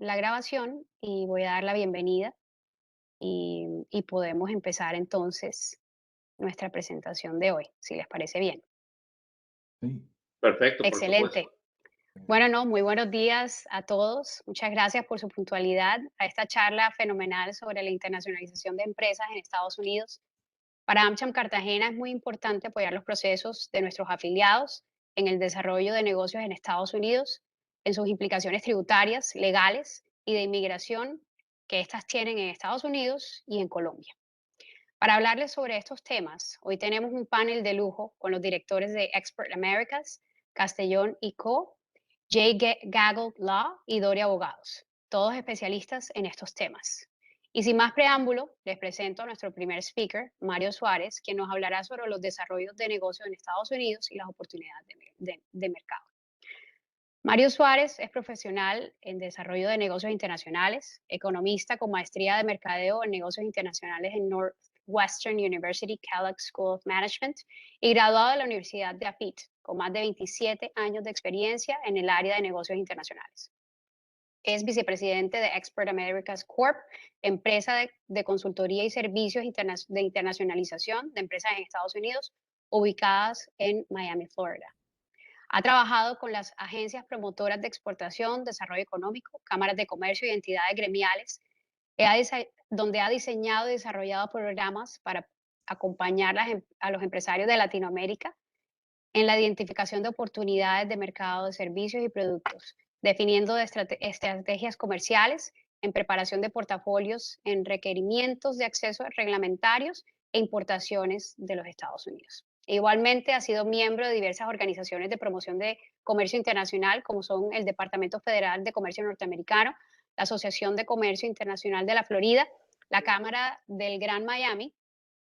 la grabación y voy a dar la bienvenida y podemos empezar entonces nuestra presentación de hoy, si les parece bien. Sí, Perfecto, por supuesto. Excelente. Bueno, no, muy buenos días a todos. Muchas gracias por su puntualidad a esta charla fenomenal sobre la internacionalización de empresas en Estados Unidos. Para AmCham Cartagena es muy importante apoyar los procesos de nuestros afiliados en el desarrollo de negocios en Estados Unidos, en sus implicaciones tributarias, legales y de inmigración que éstas tienen en Estados Unidos y en Colombia. Para hablarles sobre estos temas, hoy tenemos un panel de lujo con los directores de Expert Americas, Castellón y Co., Gaggle Law y Doria Abogados, todos especialistas en estos temas. Y sin más preámbulo, les presento a nuestro primer speaker, Mario Suárez, quien nos hablará sobre los desarrollos de negocios en Estados Unidos y las oportunidades de mercado. Mario Suárez es profesional en desarrollo de negocios internacionales, economista con maestría de mercadeo en negocios internacionales en Northwestern University Kellogg School of Management y graduado de la Universidad de Afit, con más de 27 años de experiencia en el área de negocios internacionales. Es vicepresidente de Expert Americas Corp, empresa de consultoría y servicios de internacionalización de empresas en Estados Unidos, ubicadas en Miami, Florida. Ha trabajado con las agencias promotoras de exportación, desarrollo económico, cámaras de comercio y entidades gremiales, donde ha diseñado y desarrollado programas para acompañar a los empresarios de Latinoamérica en la identificación de oportunidades de mercado de servicios y productos, definiendo estrategias comerciales, en preparación de portafolios, en requerimientos de acceso reglamentarios e importaciones de los Estados Unidos. Igualmente ha sido miembro de diversas organizaciones de promoción de comercio internacional, como son el Departamento Federal de Comercio Norteamericano, la Asociación de Comercio Internacional de la Florida, la Cámara del Gran Miami,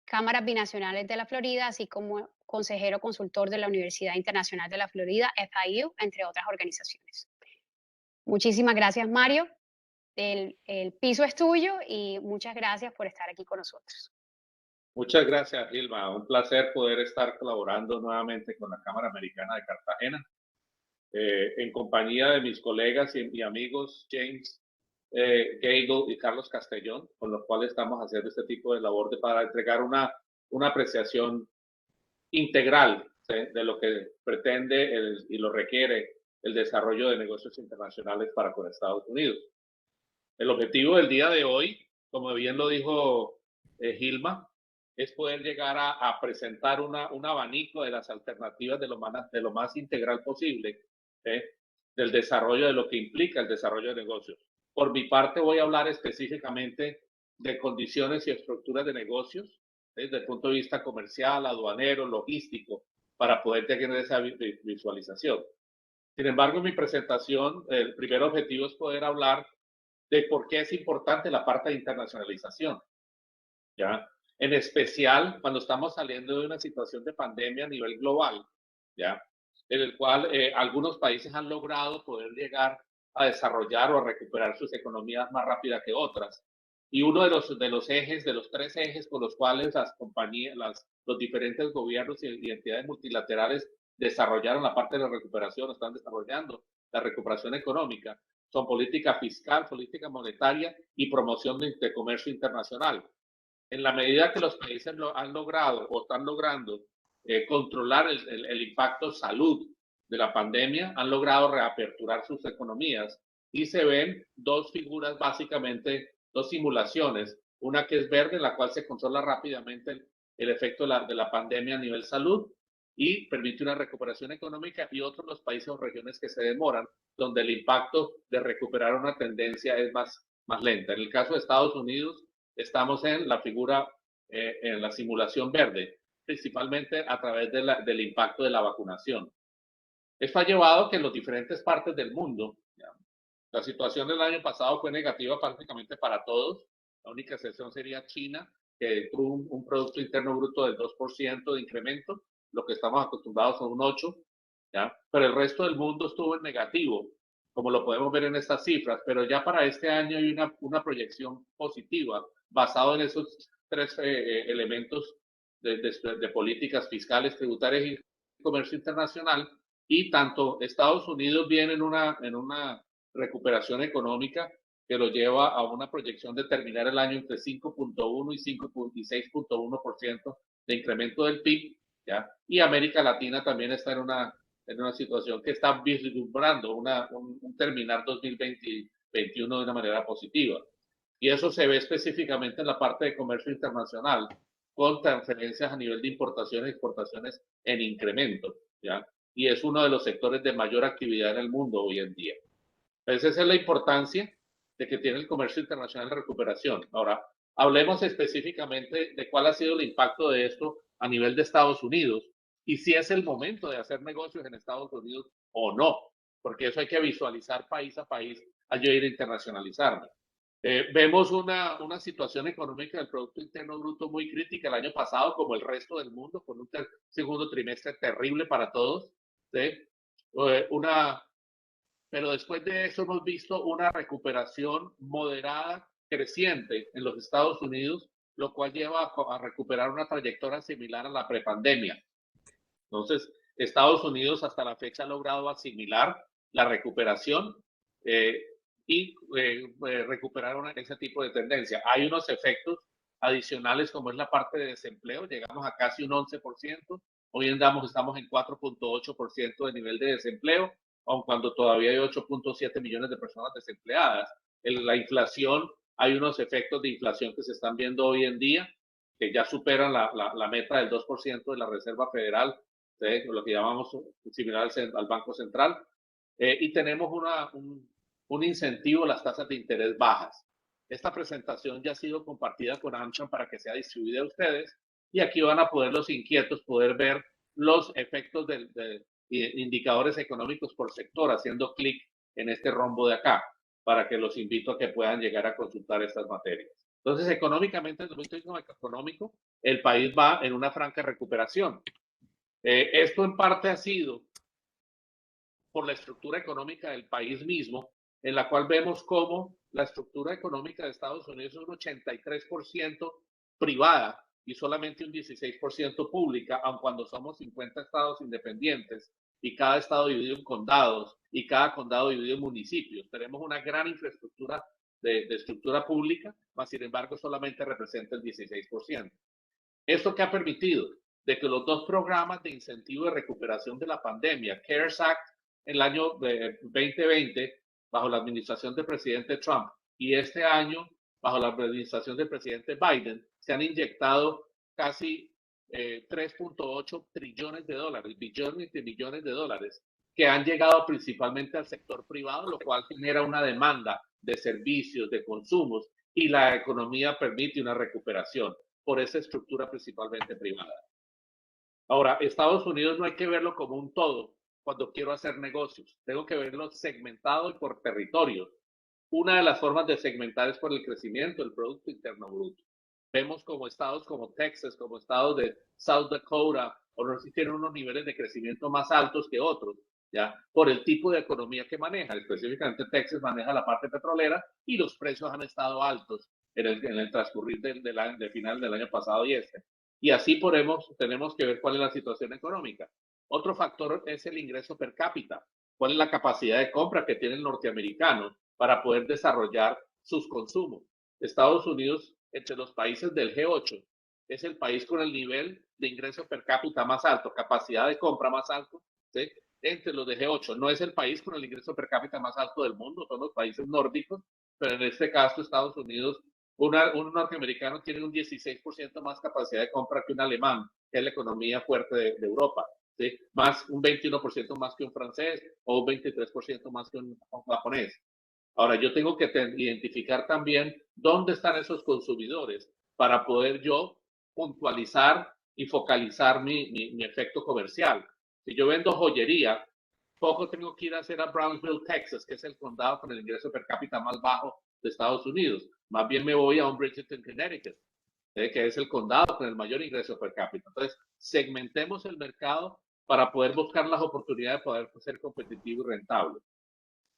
Cámaras Binacionales de la Florida, así como consejero consultor de la Universidad Internacional de la Florida, FIU, entre otras organizaciones. Muchísimas gracias, Mario. El piso es tuyo y muchas gracias por estar aquí con nosotros. Muchas gracias, Gilma. Un placer poder estar colaborando nuevamente con la Cámara Americana de Cartagena, en compañía de mis colegas y amigos James Gagel y Carlos Castellón, con los cuales estamos haciendo este tipo de labor para entregar una apreciación integral, ¿sí?, de lo que pretende y lo requiere el desarrollo de negocios internacionales para con Estados Unidos. El objetivo del día de hoy, como bien lo dijo Gilma, es poder llegar a presentar un abanico de las alternativas de lo más integral posible, ¿eh?, del desarrollo de lo que implica el desarrollo de negocios. Por mi parte, voy a hablar específicamente de condiciones y estructuras de negocios, desde el punto de vista comercial, aduanero, logístico, para poder tener esa visualización. Sin embargo, en mi presentación, el primer objetivo es poder hablar de por qué es importante la parte de internacionalización, ¿ya? En especial cuando estamos saliendo de una situación de pandemia a nivel global, ¿ya?, en el cual algunos países han logrado poder llegar a desarrollar o a recuperar sus economías más rápida que otras. Y uno de los ejes, de los tres ejes con los cuales las compañías, los diferentes gobiernos y entidades multilaterales desarrollaron la parte de la recuperación, están desarrollando la recuperación económica, son política fiscal, política monetaria y promoción de comercio internacional. En la medida que los países han logrado o están logrando controlar el impacto salud de la pandemia, han logrado reaperturar sus economías y se ven dos figuras, básicamente dos simulaciones, una que es verde, en la cual se controla rápidamente el efecto de la pandemia a nivel salud y permite una recuperación económica, y otros los países o regiones que se demoran, donde el impacto de recuperar una tendencia es más lenta. En el caso de Estados Unidos, estamos en la figura, en la simulación verde, principalmente a través del impacto de la vacunación. Esto ha llevado a que en las diferentes partes del mundo, la situación del año pasado fue negativa prácticamente para todos. La única excepción sería China, que tuvo un Producto Interno Bruto del 2% de incremento, lo que estamos acostumbrados a un 8%, ¿ya? Pero el resto del mundo estuvo en negativo, como lo podemos ver en estas cifras, pero ya para este año hay una proyección positiva basado en esos tres elementos de políticas fiscales, tributarias y comercio internacional, y tanto Estados Unidos viene en una recuperación económica que lo lleva a una proyección de terminar el año entre 5.1 y 6.1% de incremento del PIB, ¿ya? Y América Latina también está en una situación que está vislumbrando un terminar 2021 de una manera positiva. Y eso se ve específicamente en la parte de comercio internacional, con transferencias a nivel de importaciones y exportaciones en incremento, ¿ya? Y es uno de los sectores de mayor actividad en el mundo hoy en día. Entonces, esa es la importancia de que tiene el comercio internacional de recuperación. Ahora, hablemos específicamente de cuál ha sido el impacto de esto a nivel de Estados Unidos y si es el momento de hacer negocios en Estados Unidos o no, porque eso hay que visualizar país a país al yo ir a internacionalizarme. Vemos una situación económica del Producto Interno Bruto muy crítica el año pasado, como el resto del mundo, con un segundo trimestre terrible para todos. ¿Sí? Pero después de eso hemos visto una recuperación moderada, creciente en los Estados Unidos, lo cual lleva a recuperar una trayectoria similar a la prepandemia. Entonces, Estados Unidos hasta la fecha ha logrado asimilar la recuperación y recuperar ese tipo de tendencia. Hay unos efectos adicionales como es la parte de desempleo, llegamos a casi un 11%, hoy estamos en 4.8% de nivel de desempleo, aun cuando todavía hay 8.7 millones de personas desempleadas. La inflación, hay unos efectos de inflación que se están viendo hoy en día, que ya superan la meta del 2% de la Reserva Federal, ¿sí? Lo que llamamos similar al Banco Central, y tenemos un incentivo a las tasas de interés bajas. Esta presentación ya ha sido compartida con AmCham para que sea distribuida a ustedes, y aquí van a poder los inquietos poder ver los efectos de indicadores económicos por sector, haciendo clic en este rombo de acá, para que los invito a que puedan llegar a consultar estas materias. Entonces, económicamente, desde el punto de vista económico, el país va en una franca recuperación. Esto en parte ha sido por la estructura económica del país mismo, en la cual vemos cómo la estructura económica de Estados Unidos es un 83% privada y solamente un 16% pública, aun cuando somos 50 estados independientes y cada estado dividido en condados y cada condado dividido en municipios. Tenemos una gran infraestructura de estructura pública, mas sin embargo solamente representa el 16%. ¿Esto qué ha permitido? De que los dos programas de incentivo de recuperación de la pandemia, CARES Act en el año 2020, bajo la administración del presidente Trump, y este año, bajo la administración del presidente Biden, se han inyectado casi 3.8 trillones de dólares, billones de millones de dólares, que han llegado principalmente al sector privado, lo cual genera una demanda de servicios, de consumos, y la economía permite una recuperación por esa estructura principalmente privada. Ahora, Estados Unidos no hay que verlo como un todo cuando quiero hacer negocios. Tengo que verlo segmentado y por territorio. Una de las formas de segmentar es por el crecimiento del Producto Interno Bruto. Vemos como estados como Texas, como estados de South Dakota, o no sé si tienen unos niveles de crecimiento más altos que otros, ¿ya? Por el tipo de economía que maneja. Específicamente Texas maneja la parte petrolera y los precios han estado altos en el transcurrir del final del año pasado y este. Y así tenemos que ver cuál es la situación económica. Otro factor es el ingreso per cápita. ¿Cuál es la capacidad de compra que tiene el norteamericano para poder desarrollar sus consumos? Estados Unidos, entre los países del G8, es el país con el nivel de ingreso per cápita más alto, capacidad de compra más alto, ¿sí? Entre los de G8. No es el país con el ingreso per cápita más alto del mundo, son los países nórdicos, pero en este caso Estados Unidos, un norteamericano tiene un 16% más capacidad de compra que un alemán, que es la economía fuerte de Europa. ¿Sí? Más un 21% más que un francés o un 23% más que un japonés. Ahora, yo tengo que identificar también dónde están esos consumidores para poder yo puntualizar y focalizar mi efecto comercial. Si yo vendo joyería, poco tengo que ir a hacer a Brownsville, Texas, que es el condado con el ingreso per cápita más bajo de Estados Unidos. Más bien me voy a un Bridgeton, Connecticut, que es el condado con el mayor ingreso per cápita. Entonces, segmentemos el mercado para poder buscar las oportunidades de poder ser competitivo y rentable.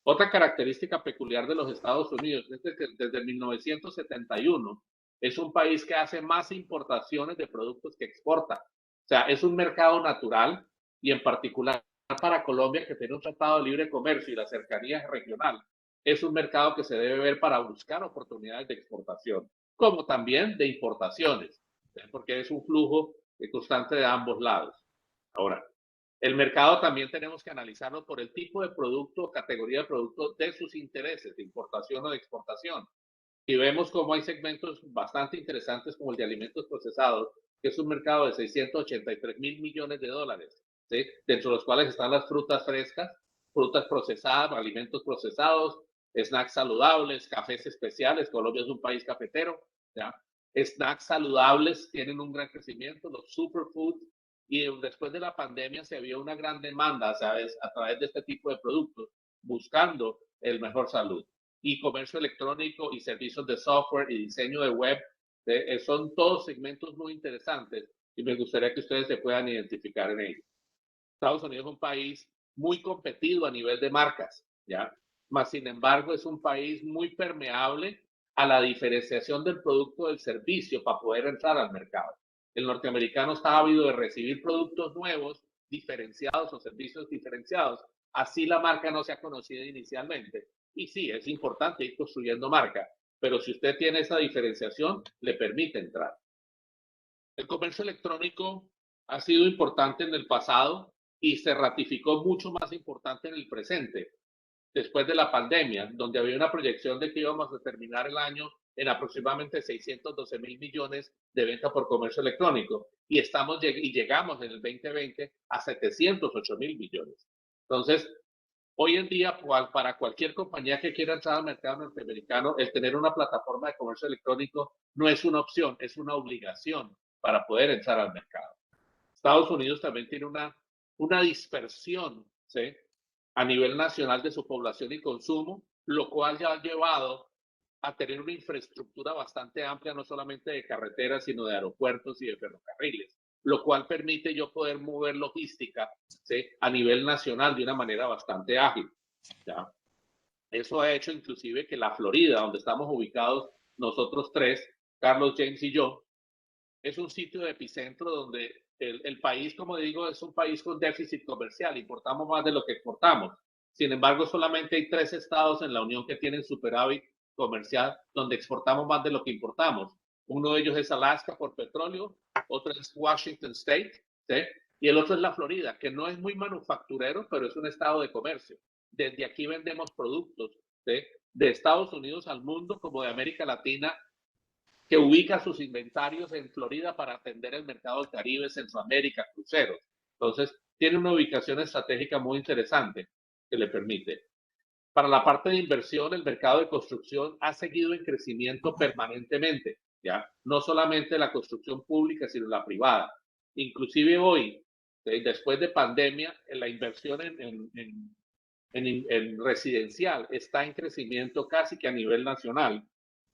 Otra característica peculiar de los Estados Unidos es que desde 1971 es un país que hace más importaciones de productos que exporta. O sea, es un mercado natural y en particular para Colombia, que tiene un tratado de libre comercio y la cercanía regional, es un mercado que se debe ver para buscar oportunidades de exportación, como también de importaciones, porque es un flujo constante de ambos lados. Ahora, el mercado también tenemos que analizarlo por el tipo de producto, categoría de producto de sus intereses, de importación o de exportación. Y vemos cómo hay segmentos bastante interesantes como el de alimentos procesados, que es un mercado de 683 mil millones de dólares, ¿sí? Dentro de los cuales están las frutas frescas, frutas procesadas, alimentos procesados, snacks saludables, cafés especiales. Colombia es un país cafetero, ¿ya? Snacks saludables tienen un gran crecimiento, los superfoods, y después de la pandemia se vio una gran demanda, ¿sabes? A través de este tipo de productos, buscando el mejor salud. Y comercio electrónico y servicios de software y diseño de web, son todos segmentos muy interesantes y me gustaría que ustedes se puedan identificar en ellos. Estados Unidos es un país muy competido a nivel de marcas, ¿ya? Mas, sin embargo, es un país muy permeable a la diferenciación del producto o del servicio para poder entrar al mercado. El norteamericano está ávido de recibir productos nuevos, diferenciados o servicios diferenciados. Así la marca no se ha conocido inicialmente. Y sí, es importante ir construyendo marca, pero si usted tiene esa diferenciación, le permite entrar. El comercio electrónico ha sido importante en el pasado y se ratificó mucho más importante en el presente, después de la pandemia, donde había una proyección de que íbamos a terminar el año en aproximadamente 612 mil millones de venta por comercio electrónico y llegamos en el 2020 a 708 mil millones. Entonces, hoy en día, para cualquier compañía que quiera entrar al mercado norteamericano, el tener una plataforma de comercio electrónico no es una opción, es una obligación para poder entrar al mercado. Estados Unidos también tiene una dispersión, ¿sí?, a nivel nacional de su población y consumo, lo cual ya ha llevado a tener una infraestructura bastante amplia, no solamente de carreteras, sino de aeropuertos y de ferrocarriles, lo cual permite yo poder mover logística, ¿sí?, a nivel nacional de una manera bastante ágil, ¿ya? Eso ha hecho inclusive que la Florida, donde estamos ubicados nosotros tres, Carlos, James y yo, es un sitio de epicentro donde el país, como digo, es un país con déficit comercial, importamos más de lo que exportamos. Sin embargo, solamente hay 3 estados en la Unión que tienen superávit comercial, donde exportamos más de lo que importamos. Uno de ellos es Alaska por petróleo, otro es Washington State, ¿sí?, y el otro es la Florida, que no es muy manufacturero, pero es un estado de comercio. Desde aquí vendemos productos, ¿sí?, de Estados Unidos al mundo, como de América Latina, que ubica sus inventarios en Florida para atender el mercado del Caribe, Centroamérica, cruceros. Entonces, tiene una ubicación estratégica muy interesante que le permite. Para la parte de inversión, el mercado de construcción ha seguido en crecimiento permanentemente, ¿ya? No solamente la construcción pública, sino la privada. Inclusive hoy, después de pandemia, la inversión en residencial está en crecimiento casi que a nivel nacional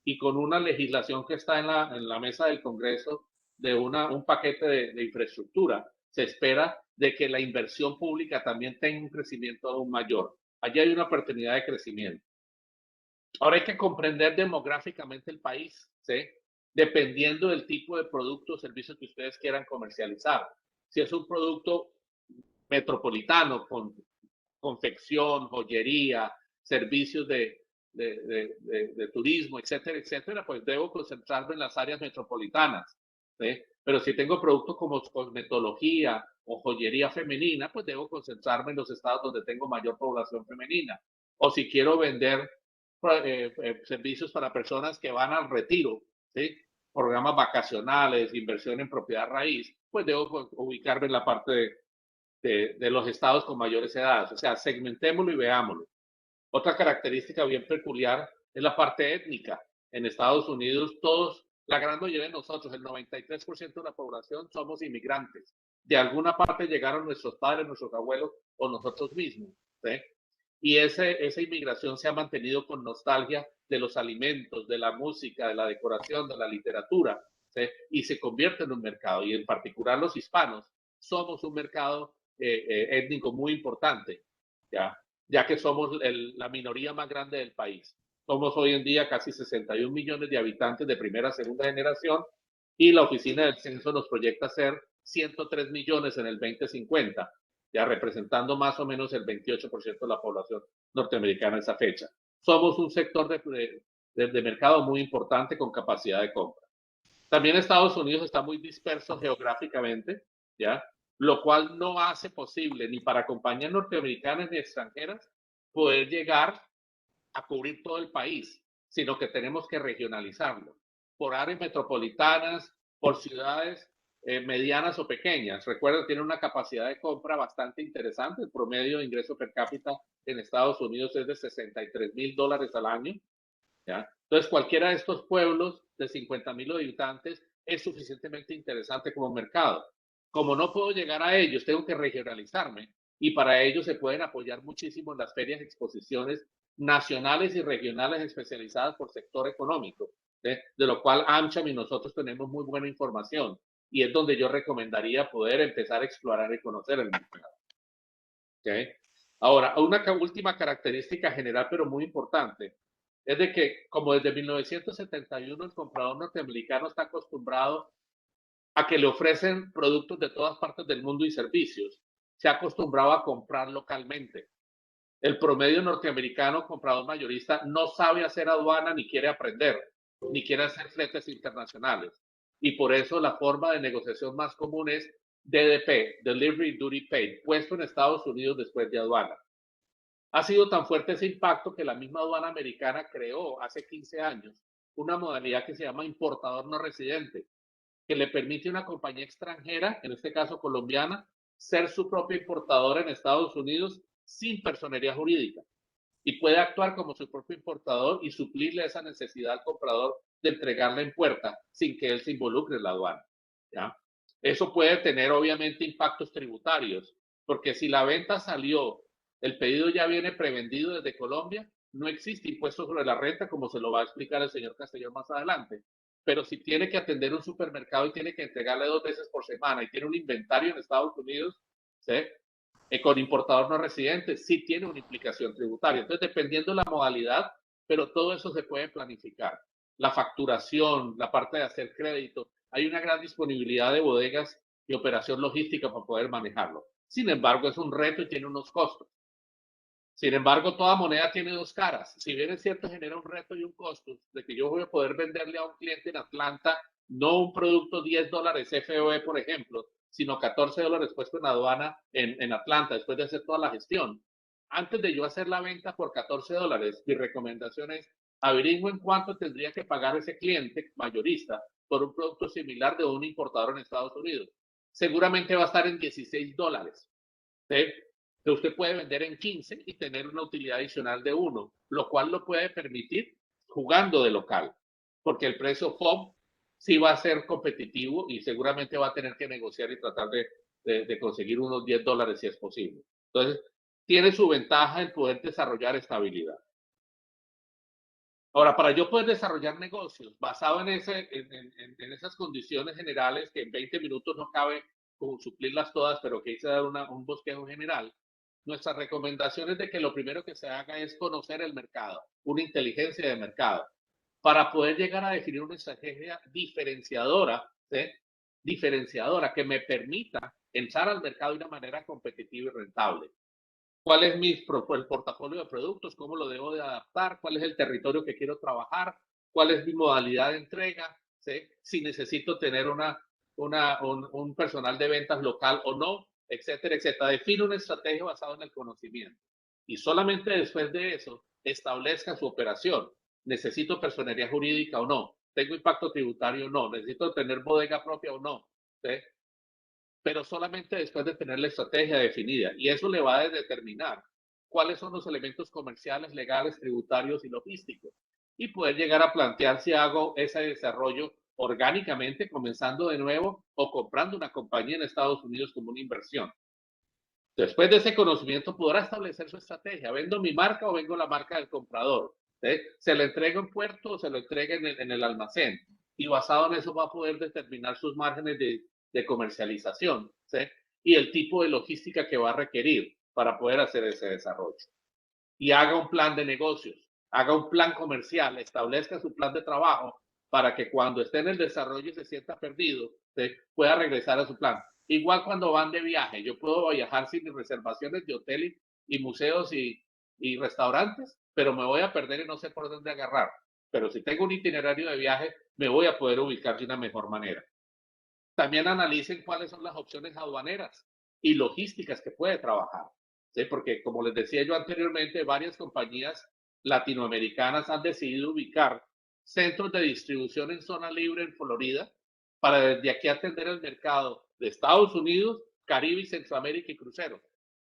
y con una legislación que está en la mesa del Congreso de un paquete de infraestructura, se espera de que la inversión pública también tenga un crecimiento aún mayor. Allí hay una oportunidad de crecimiento. Ahora hay que comprender demográficamente el país, ¿sí?, dependiendo del tipo de producto o servicio que ustedes quieran comercializar. Si es un producto metropolitano con confección, joyería, servicios de turismo, etcétera, etcétera, pues debo concentrarme en las áreas metropolitanas, ¿sí? Pero si tengo productos como cosmetología o joyería femenina, pues debo concentrarme en los estados donde tengo mayor población femenina. O si quiero vender servicios para personas que van al retiro, ¿sí?, programas vacacionales, inversión en propiedad raíz, pues debo ubicarme en la parte de los estados con mayores edades. O sea, segmentémoslo y veámoslo. Otra característica bien peculiar es la parte étnica. En Estados Unidos, la gran mayoría de nosotros, el 93% de la población, somos inmigrantes. De alguna parte llegaron nuestros padres, nuestros abuelos o nosotros mismos, ¿sí? Y esa inmigración se ha mantenido con nostalgia de los alimentos, de la música, de la decoración, de la literatura, ¿sí?, y se convierte en un mercado. Y en particular los hispanos somos un mercado étnico muy importante, ya que somos la minoría más grande del país. Somos hoy en día casi 61 millones de habitantes de primera, segunda generación, y la oficina del censo nos proyecta ser 103 millones en el 2050, ya representando más o menos el 28% de la población norteamericana a esa fecha. somos un sector de mercado muy importante con capacidad de compra. También Estados Unidos está muy disperso geográficamente, ¿ya? Lo cual no hace posible ni para compañías norteamericanas ni extranjeras poder llegar a cubrir todo el país, sino que tenemos que regionalizarlo por áreas metropolitanas, por ciudades medianas o pequeñas. Recuerden, tiene una capacidad de compra bastante interesante. El promedio de ingreso per cápita en Estados Unidos es de $63,000 al año. ¿Ya? Entonces, cualquiera de estos pueblos de 50,000 habitantes es suficientemente interesante como mercado. Como no puedo llegar a ellos, tengo que regionalizarme y para ello se pueden apoyar muchísimo en las ferias y exposiciones nacionales y regionales especializadas por sector económico, de lo cual AmCham y nosotros tenemos muy buena información y es donde yo recomendaría poder empezar a explorar y conocer el mercado. ¿Okay? Ahora, una última característica general, pero muy importante, es de que como desde 1971 el comprador norteamericano está acostumbrado a que le ofrecen productos de todas partes del mundo y servicios, se ha acostumbrado a comprar localmente. El promedio norteamericano comprador mayorista no sabe hacer aduana ni quiere aprender, ni quiere hacer fletes internacionales. Y por eso la forma de negociación más común es DDP, Delivery Duty Paid, puesto en Estados Unidos después de aduana. Ha sido tan fuerte ese impacto que la misma aduana americana creó hace 15 años una modalidad que se llama importador no residente, que le permite a una compañía extranjera, en este caso colombiana, ser su propio importador en Estados Unidos sin personería jurídica y puede actuar como su propio importador y suplirle esa necesidad al comprador de entregarla en puerta sin que él se involucre en la aduana. ¿Ya? Eso puede tener obviamente impactos tributarios, porque si la venta salió, el pedido ya viene prevendido desde Colombia, no existe impuesto sobre la renta, como se lo va a explicar el señor Castellón más adelante. Pero si tiene que atender un supermercado y tiene que entregarle 2 veces por semana y tiene un inventario en Estados Unidos, ¿sí? Con importador no residente, sí tiene una implicación tributaria. Entonces, dependiendo de la modalidad, pero todo eso se puede planificar. La facturación, la parte de hacer crédito, hay una gran disponibilidad de bodegas y operación logística para poder manejarlo. Sin embargo, es un reto y tiene unos costos. Sin embargo, toda moneda tiene dos caras. Si bien es cierto, genera un reto y un costo de que yo voy a poder venderle a un cliente en Atlanta no un producto $10 FOE, por ejemplo, sino $14 puesto en aduana en Atlanta después de hacer toda la gestión. Antes de yo hacer la venta por $14, mi recomendación es averigüen cuánto tendría que pagar ese cliente mayorista por un producto similar de un importador en Estados Unidos. Seguramente va a estar en $16. ¿Sí? Que usted puede vender en 15 y tener una utilidad adicional de 1, lo cual lo puede permitir jugando de local, porque el precio FOB sí va a ser competitivo y seguramente va a tener que negociar y tratar de conseguir unos $10 si es posible. Entonces, tiene su ventaja en poder desarrollar estabilidad. Ahora, para yo poder desarrollar negocios basado en esas condiciones generales que en 20 minutos no cabe suplirlas todas, pero que hice dar un bosquejo general, nuestra recomendación es de que lo primero que se haga es conocer el mercado, una inteligencia de mercado, para poder llegar a definir una estrategia diferenciadora, ¿sí? Diferenciadora que me permita entrar al mercado de una manera competitiva y rentable. ¿Cuál es el portafolio de productos? ¿Cómo lo debo de adaptar? ¿Cuál es el territorio que quiero trabajar? ¿Cuál es mi modalidad de entrega? ¿Sí? Si necesito tener un personal de ventas local o no, etcétera, etcétera. Define una estrategia basada en el conocimiento. Y solamente después de eso, establezca su operación. ¿Necesito personería jurídica o no? ¿Tengo impacto tributario o no? ¿Necesito tener bodega propia o no? ¿Sí? Pero solamente después de tener la estrategia definida. Y eso le va a determinar cuáles son los elementos comerciales, legales, tributarios y logísticos. Y poder llegar a plantear si hago ese desarrollo orgánicamente, comenzando de nuevo, o comprando una compañía en Estados Unidos como una inversión. Después de ese conocimiento podrá establecer su estrategia. ¿Vendo mi marca o vengo la marca del comprador? ¿Se lo entrega en puerto o se lo entrega en el almacén? Y basado en eso va a poder determinar sus márgenes de comercialización, ¿sí? Y el tipo de logística que va a requerir para poder hacer ese desarrollo. Y haga un plan de negocios, haga un plan comercial, establezca su plan de trabajo para que cuando esté en el desarrollo y se sienta perdido, ¿sí? Pueda regresar a su plan. Igual cuando van de viaje, yo puedo viajar sin reservaciones de hotel y museos y restaurantes, pero me voy a perder y no sé por dónde agarrar. Pero si tengo un itinerario de viaje, me voy a poder ubicar de una mejor manera. También analicen cuáles son las opciones aduaneras y logísticas que puede trabajar. ¿Sí? Porque, como les decía yo anteriormente, varias compañías latinoamericanas han decidido ubicar centros de distribución en zona libre en Florida para desde aquí atender el mercado de Estados Unidos, Caribe y Centroamérica y cruceros.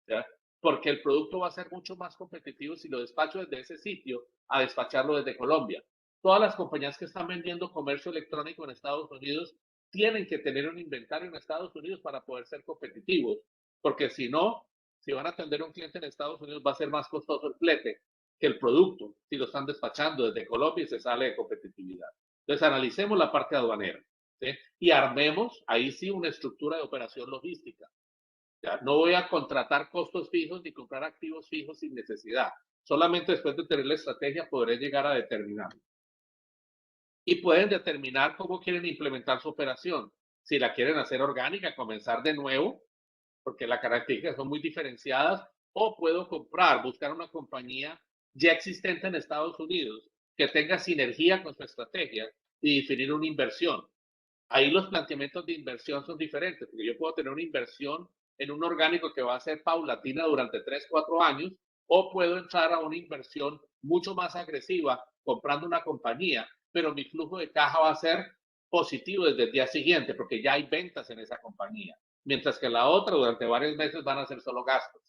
¿Ya? Porque el producto va a ser mucho más competitivo si lo despacho desde ese sitio a despacharlo desde Colombia. Todas las compañías que están vendiendo comercio electrónico en Estados Unidos tienen que tener un inventario en Estados Unidos para poder ser competitivos, porque si no, si van a atender a un cliente en Estados Unidos va a ser más costoso el flete que el producto si lo están despachando desde Colombia y se sale de competitividad. Entonces analicemos la parte aduanera, ¿sí? Y armemos ahí sí una estructura de operación logística. ¿Ya? No voy a contratar costos fijos ni comprar activos fijos sin necesidad. Solamente después de tener la estrategia podré llegar a determinarlo. Y pueden determinar cómo quieren implementar su operación. Si la quieren hacer orgánica, comenzar de nuevo, porque las características son muy diferenciadas, o puedo comprar, buscar una compañía ya existente en Estados Unidos que tenga sinergia con su estrategia y definir una inversión. Ahí los planteamientos de inversión son diferentes, porque yo puedo tener una inversión en un orgánico que va a ser paulatina durante 3, 4 años, o puedo entrar a una inversión mucho más agresiva comprando una compañía, pero mi flujo de caja va a ser positivo desde el día siguiente, porque ya hay ventas en esa compañía, mientras que la otra durante varios meses van a ser solo gastos.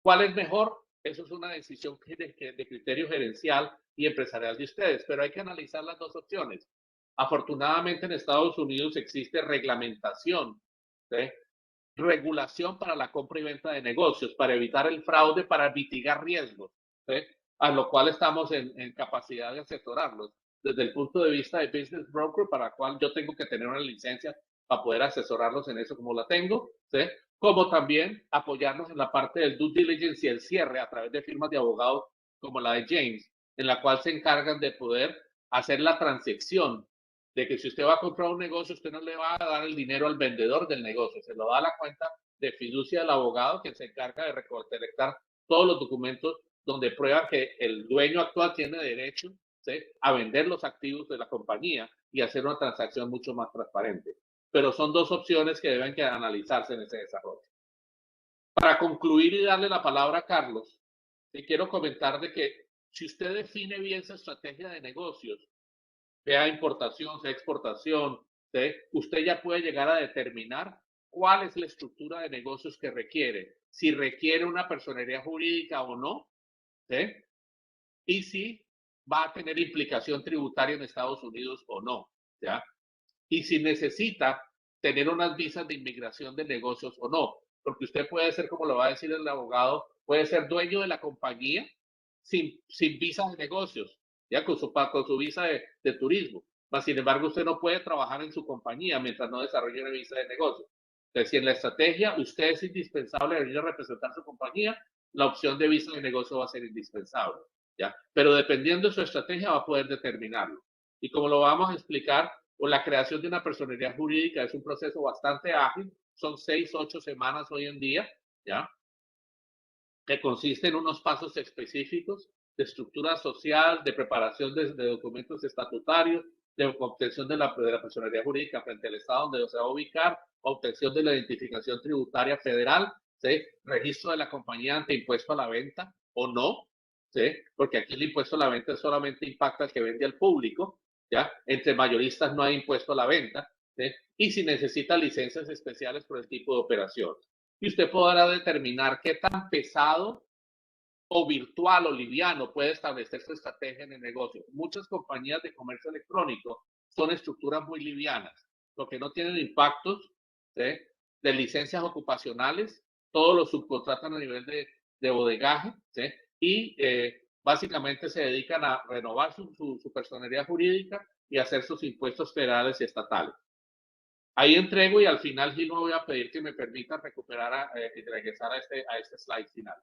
¿Cuál es mejor? Eso es una decisión de criterio gerencial y empresarial de ustedes, pero hay que analizar las dos opciones. Afortunadamente en Estados Unidos existe reglamentación, ¿sí? Regulación para la compra y venta de negocios, para evitar el fraude, para mitigar riesgos, ¿sí? A lo cual estamos en capacidad de asesorarlos desde el punto de vista de business broker, para el cual yo tengo que tener una licencia para poder asesorarlos en eso como la tengo, ¿sí? Como también apoyarnos en la parte del due diligence y el cierre a través de firmas de abogados como la de James, en la cual se encargan de poder hacer la transacción de que si usted va a comprar un negocio, usted no le va a dar el dinero al vendedor del negocio, se lo da a la cuenta de fiducia del abogado que se encarga de recolectar todos los documentos donde prueba que el dueño actual tiene derecho, ¿sí?, a vender los activos de la compañía y hacer una transacción mucho más transparente. Pero son dos opciones que deben que analizarse en ese desarrollo. Para concluir y darle la palabra a Carlos, te quiero comentar de que si usted define bien su estrategia de negocios, sea importación, sea exportación, ¿sí?, usted ya puede llegar a determinar cuál es la estructura de negocios que requiere, si requiere una personería jurídica o no, ¿sí?, y si va a tener implicación tributaria en Estados Unidos o no, ¿ya? Y si necesita tener unas visas de inmigración de negocios o no, porque usted puede ser, como lo va a decir el abogado, puede ser dueño de la compañía sin visa de negocios, ya con su visa de turismo. Mas, sin embargo, usted no puede trabajar en su compañía mientras no desarrolle una visa de negocios. Entonces, si en la estrategia usted es indispensable venir a representar su compañía, la opción de visa de negocio va a ser indispensable, ¿ya? Pero dependiendo de su estrategia va a poder determinarlo. Y como lo vamos a explicar, o la creación de una personería jurídica es un proceso bastante ágil, son 6, 8 semanas hoy en día, ¿ya? Que consiste en unos pasos específicos de estructura social, de preparación de documentos estatutarios, de obtención de la personería jurídica frente al Estado donde se va a ubicar, obtención de la identificación tributaria federal, ¿sí?, registro de la compañía ante impuesto a la venta o no, ¿sí?, porque aquí el impuesto a la venta solamente impacta al que vende al público, ¿ya? Entre mayoristas no hay impuesto a la venta, ¿sí?, y si necesita licencias especiales por el tipo de operación. Y usted podrá determinar qué tan pesado o virtual o liviano puede establecer su estrategia en el negocio. Muchas compañías de comercio electrónico son estructuras muy livianas, lo que no tienen impactos, ¿sí?, de licencias ocupacionales, todos los subcontratan a nivel de bodegaje, ¿sí?, y básicamente se dedican a renovar su personería jurídica y hacer sus impuestos federales y estatales. Ahí entrego y al final, Gil, me voy a pedir que me permita recuperar y regresar a este slide final.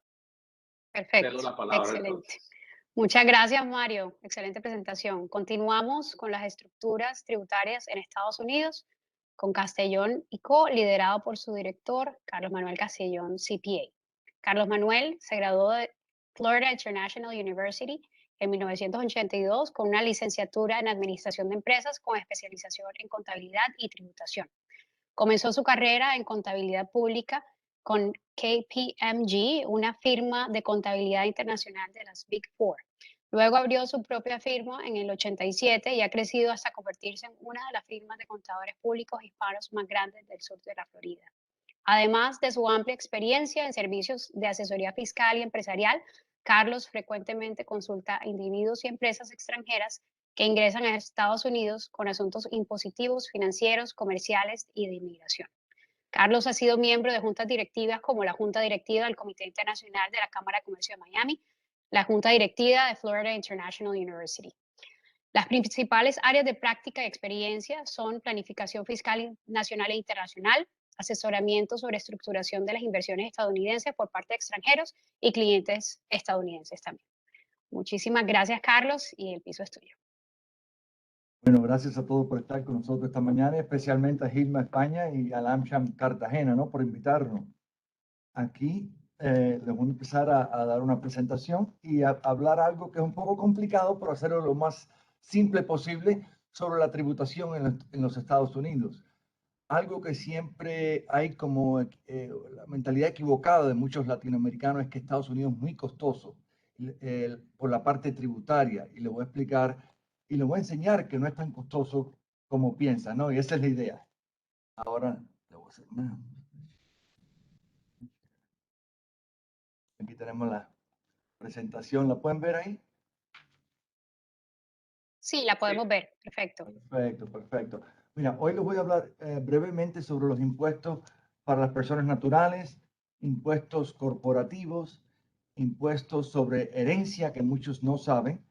Cedo Perfecto, la palabra excelente. entonces. Muchas gracias, Mario. Excelente presentación. Continuamos con las estructuras tributarias en Estados Unidos con Castellón y Co., liderado por su director, Carlos Manuel Castellón, CPA. Carlos Manuel se graduó de Florida International University en 1982 con una licenciatura en Administración de Empresas con especialización en contabilidad y tributación. Comenzó su carrera en contabilidad pública con KPMG, una firma de contabilidad internacional de las Big Four. Luego abrió su propia firma en el 87 y ha crecido hasta convertirse en una de las firmas de contadores públicos hispanos más grandes del sur de la Florida. Además de su amplia experiencia en servicios de asesoría fiscal y empresarial, Carlos frecuentemente consulta a individuos y empresas extranjeras que ingresan a Estados Unidos con asuntos impositivos, financieros, comerciales y de inmigración. Carlos ha sido miembro de juntas directivas como la Junta Directiva del Comité Internacional de la Cámara de Comercio de Miami, la Junta Directiva de Florida International University. Las principales áreas de práctica y experiencia son planificación fiscal nacional e internacional, asesoramiento sobre estructuración de las inversiones estadounidenses por parte de extranjeros y clientes estadounidenses también. Muchísimas gracias, Carlos, y el piso es tuyo. Bueno, gracias a todos por estar con nosotros esta mañana, especialmente a Gilma España y a la AmCham Cartagena, ¿no? Por invitarnos. Aquí les voy a empezar a dar una presentación y a hablar algo que es un poco complicado, pero hacerlo lo más simple posible sobre la tributación en los Estados Unidos. Algo que siempre hay como la mentalidad equivocada de muchos latinoamericanos es que Estados Unidos es muy costoso por la parte tributaria, y le voy a explicar y le voy a enseñar que no es tan costoso como piensa, ¿no? Y esa es la idea. Ahora le voy a hacer más. Aquí tenemos la presentación, ¿la pueden ver ahí? Sí, la podemos ver, perfecto. Perfecto, perfecto. Mira, hoy les voy a hablar brevemente sobre los impuestos para las personas naturales, impuestos corporativos, impuestos sobre herencia, que muchos no saben.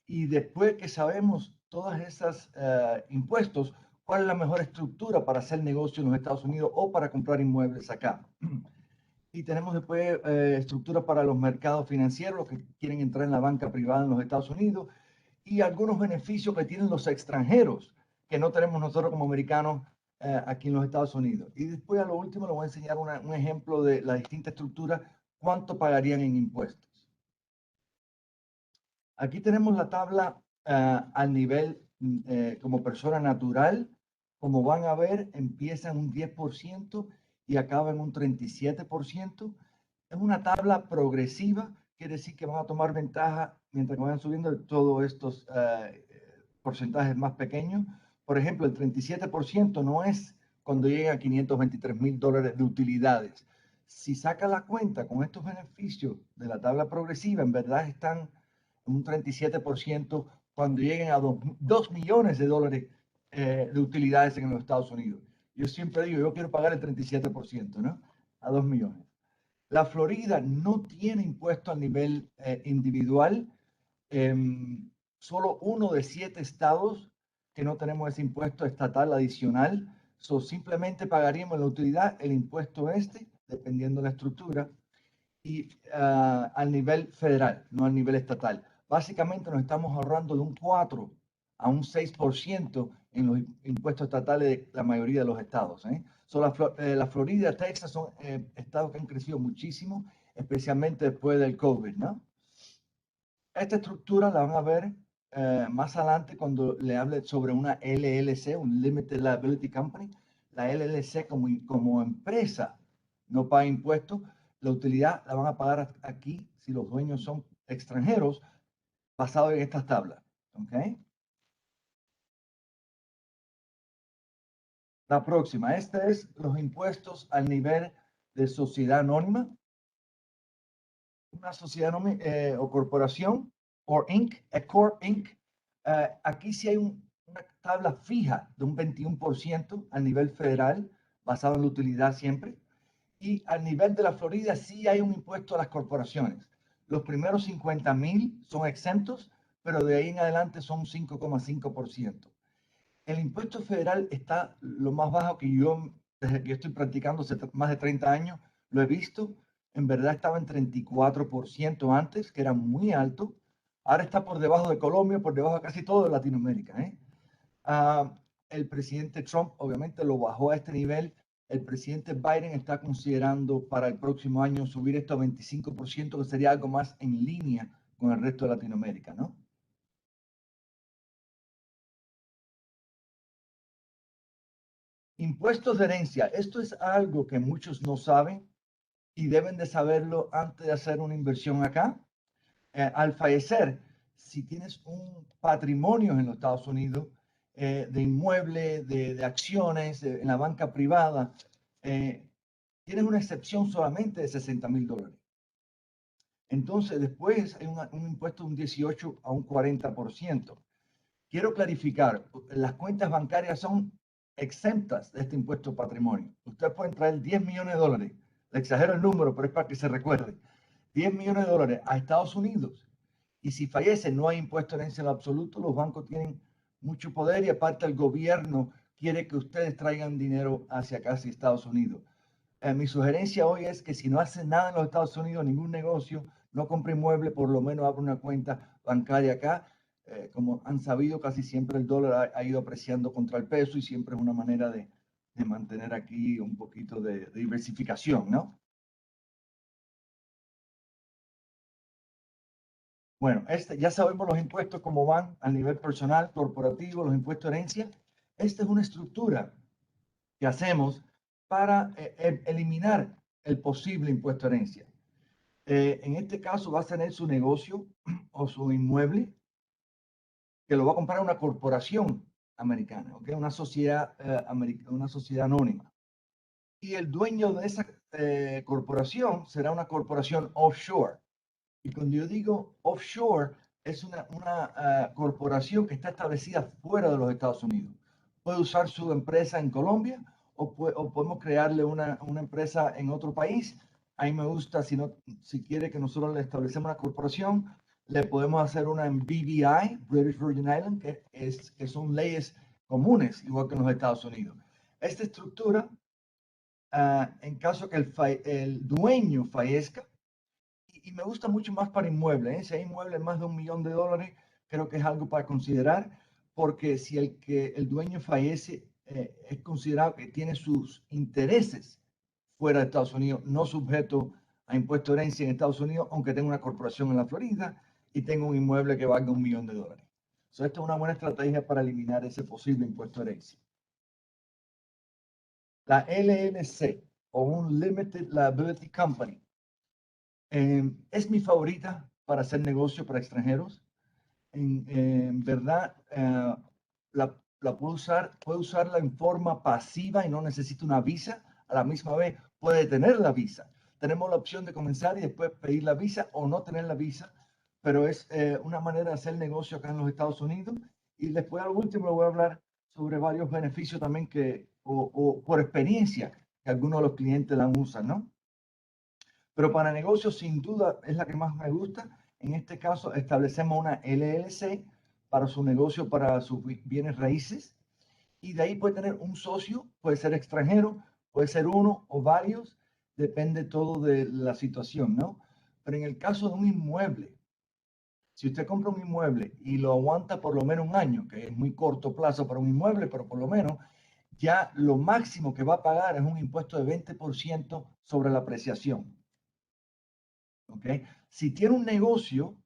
Y después que sabemos todas esas impuestos, ¿cuál es la mejor estructura para hacer negocio en los Estados Unidos o para comprar inmuebles acá? Y tenemos después estructura para los mercados financieros, los que quieren entrar en la banca privada en los Estados Unidos, y algunos beneficios que tienen los extranjeros que no tenemos nosotros como americanos aquí en los Estados Unidos. Y después, a lo último, les voy a enseñar un ejemplo de la distinta estructura, cuánto pagarían en impuestos. Aquí tenemos la tabla al nivel como persona natural. Como van a ver, empieza en un 10% y acaba en un 37%. Es una tabla progresiva, quiere decir que van a tomar ventaja mientras que vayan subiendo todos estos porcentajes más pequeños. Por ejemplo, el 37% no es cuando lleguen a $523,000 de utilidades. Si saca la cuenta con estos beneficios de la tabla progresiva, en verdad están en un 37% cuando lleguen a 2 millones de dólares de utilidades en los Estados Unidos. Yo siempre digo, yo quiero pagar el 37%, ¿no? A 2 millones. La Florida no tiene impuesto a nivel individual. Solo uno de 7 estados que no tenemos ese impuesto estatal adicional. Simplemente pagaríamos la utilidad, el impuesto dependiendo de la estructura, y al nivel federal, no al nivel estatal. Básicamente nos estamos ahorrando de un 4 a un 6% en los impuestos estatales de la mayoría de los estados. La Florida, Texas son estados que han crecido muchísimo, especialmente después del COVID, ¿no? Esta estructura la van a ver más adelante cuando le hable sobre una LLC, un Limited Liability Company. La LLC como empresa no paga impuestos. La utilidad la van a pagar aquí si los dueños son extranjeros, basado en estas tablas. ¿Okay? La próxima, este es los impuestos al nivel de sociedad anónima. Una sociedad o corporación, o Inc., a Corp Inc. Aquí sí hay una tabla fija de un 21% a nivel federal, basado en la utilidad siempre. Y a nivel de la Florida sí hay un impuesto a las corporaciones. Los primeros 50,000 son exentos, pero de ahí en adelante son 5,5%. El impuesto federal está lo más bajo que yo, desde que yo estoy practicando hace más de 30 años, lo he visto. En verdad estaba en 34% antes, que era muy alto. Ahora está por debajo de Colombia, por debajo de casi todo de Latinoamérica. El presidente Trump obviamente lo bajó a este nivel el presidente Biden está considerando para el próximo año subir esto a 25%, que sería algo más en línea con el resto de Latinoamérica, ¿no? Impuestos de herencia. Esto es algo que muchos no saben y deben de saberlo antes de hacer una inversión acá. Al fallecer, si tienes un patrimonio en los Estados Unidos, de inmuebles, de acciones, en la banca privada, tienes una excepción solamente de $60,000. Entonces, después hay un impuesto de un 18 a un 40%. Quiero clarificar, las cuentas bancarias son exentas de este impuesto de patrimonio. Usted puede traer $10 millones, le exagero el número, pero es para que se recuerde, $10 millones a Estados Unidos, y si fallece no hay impuesto de herencia en lo absoluto. Los bancos tienen mucho poder y aparte el gobierno quiere que ustedes traigan dinero hacia acá, hacia Estados Unidos. Mi sugerencia hoy es que si no hacen nada en los Estados Unidos, ningún negocio, no compre inmueble, por lo menos abra una cuenta bancaria acá. Como han sabido, casi siempre el dólar ha ido apreciando contra el peso y siempre es una manera de mantener aquí un poquito de diversificación, ¿no? Bueno, ya sabemos los impuestos cómo van a nivel personal, corporativo, los impuestos de herencia. Esta es una estructura que hacemos para eliminar el posible impuesto de herencia. En este caso va a tener su negocio o su inmueble que lo va a comprar una corporación americana, ¿okay? Una sociedad anónima. Y el dueño de esa corporación será una corporación offshore. Y cuando yo digo offshore, es una corporación que está establecida fuera de los Estados Unidos. Puede usar su empresa en Colombia o podemos crearle una empresa en otro país. A mí me gusta, si quiere que nosotros le establecemos una corporación, le podemos hacer una en BVI, British Virgin Island, que son leyes comunes, igual que en los Estados Unidos. Esta estructura, en caso que el dueño fallezca, y me gusta mucho más para inmuebles, ¿eh? Si hay inmuebles más de $1 millón, creo que es algo para considerar, porque si el dueño fallece, es considerado que tiene sus intereses fuera de Estados Unidos, no sujeto a impuesto de herencia en Estados Unidos, aunque tenga una corporación en la Florida y tenga un inmueble que valga $1 millón. Esto es una buena estrategia para eliminar ese posible impuesto de herencia. La LLC o un Limited Liability Company es mi favorita para hacer negocio para extranjeros. En verdad, la puedo usarla en forma pasiva y no necesito una visa. A la misma vez puede tener la visa. Tenemos la opción de comenzar y después pedir la visa o no tener la visa, pero es una manera de hacer negocio acá en los Estados Unidos. Y después al último le voy a hablar sobre varios beneficios también o por experiencia que algunos de los clientes la usan, ¿no? Pero para negocios, sin duda, es la que más me gusta. En este caso, establecemos una LLC para su negocio, para sus bienes raíces. Y de ahí puede tener un socio, puede ser extranjero, puede ser uno o varios, depende todo de la situación, ¿no? Pero en el caso de un inmueble, si usted compra un inmueble y lo aguanta por lo menos un año, que es muy corto plazo para un inmueble, pero por lo menos ya lo máximo que va a pagar es un impuesto de 20% sobre la apreciación. ¿Okay? Si tiene un negocio,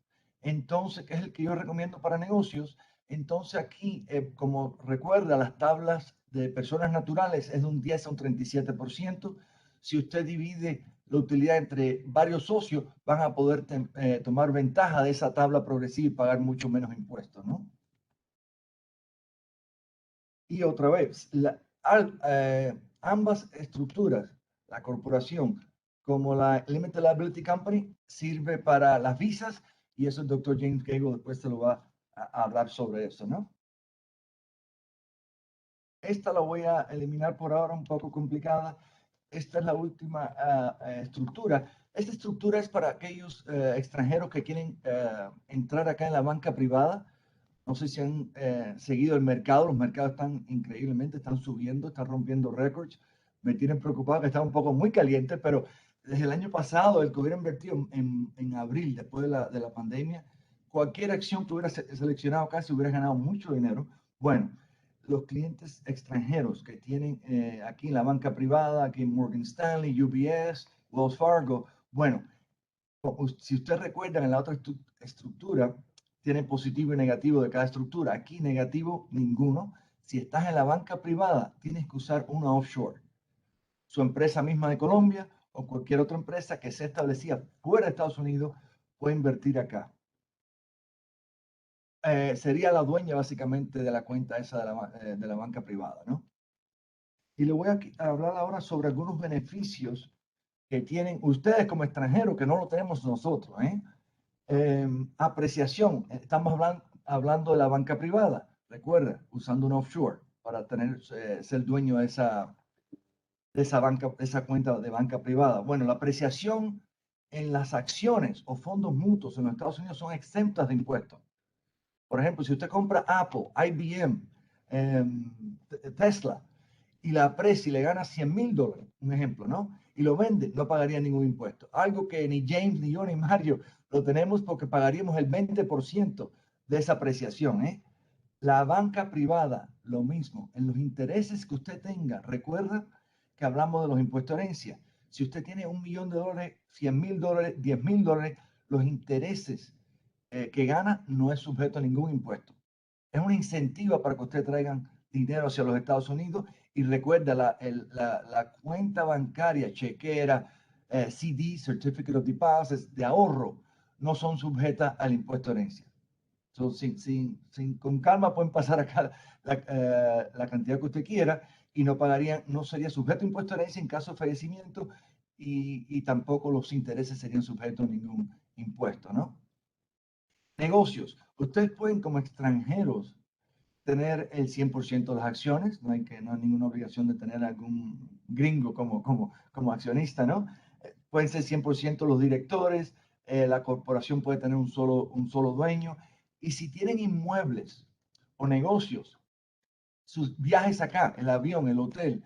entonces, que es el que yo recomiendo para negocios, entonces aquí, como recuerda, las tablas de personas naturales es de un 10 a un 37%. Si usted divide la utilidad entre varios socios, van a poder tomar ventaja de esa tabla progresiva y pagar mucho menos impuestos, ¿no? Y otra vez, ambas estructuras, la corporación como la Limited Liability Company, sirve para las visas y eso el doctor James Gable después se lo va a hablar sobre eso, ¿no? Esta la voy a eliminar por ahora, un poco complicada. Esta es la última estructura. Esta estructura es para aquellos extranjeros que quieren entrar acá en la banca privada. No sé si han seguido el mercado. Los mercados están increíblemente, están subiendo, están rompiendo récords. Me tienen preocupado que está un poco muy caliente, pero desde el año pasado, el que hubiera invertido en abril, después de la pandemia, cualquier acción que hubiera seleccionado casi hubiera ganado mucho dinero. Bueno, los clientes extranjeros que tienen aquí en la banca privada, aquí en Morgan Stanley, UBS, Wells Fargo, bueno, si usted recuerda, en la otra estructura tiene positivo y negativo de cada estructura. Aquí negativo ninguno. Si estás en la banca privada, tienes que usar una offshore. Su empresa misma de Colombia o cualquier otra empresa que sea establecida fuera de Estados Unidos puede invertir acá. Sería la dueña básicamente de la cuenta esa de la banca privada, ¿no? Y le voy a hablar ahora sobre algunos beneficios que tienen ustedes como extranjeros, que no lo tenemos nosotros, ¿eh? Apreciación, estamos hablando de la banca privada, recuerda, usando un offshore para tener, ser dueño de esa banca, esa cuenta de banca privada. Bueno, la apreciación en las acciones o fondos mutuos en los Estados Unidos son exentas de impuestos. Por ejemplo, si usted compra Apple, IBM, Tesla, y la aprecia y le gana $100,000, un ejemplo, ¿no? Y lo vende, no pagaría ningún impuesto. Algo que ni James, ni yo, ni Mario lo tenemos porque pagaríamos el 20% de esa apreciación, ¿eh? La banca privada, lo mismo. En los intereses que usted tenga, recuerda que hablamos de los impuestos de herencia. Si usted tiene $1 millón, $100,000, $10,000, los intereses que gana no es sujeto a ningún impuesto. Es una incentiva para que usted traigan dinero hacia los Estados Unidos. Y recuerda, la cuenta bancaria, chequera, CD, Certificate of Deposit, de ahorro, no son sujetas al impuesto de herencia. So, con calma pueden pasar acá la cantidad que usted quiera y no pagarían, no sería sujeto a impuesto de herencia en caso de fallecimiento y tampoco los intereses serían sujetos a ningún impuesto, ¿no? Negocios. Ustedes pueden como extranjeros tener el 100% de las acciones, no hay ninguna obligación de tener algún gringo como accionista, ¿no? Pueden ser 100% los directores, la corporación puede tener un solo dueño, y si tienen inmuebles o negocios, sus viajes acá, el avión, el hotel,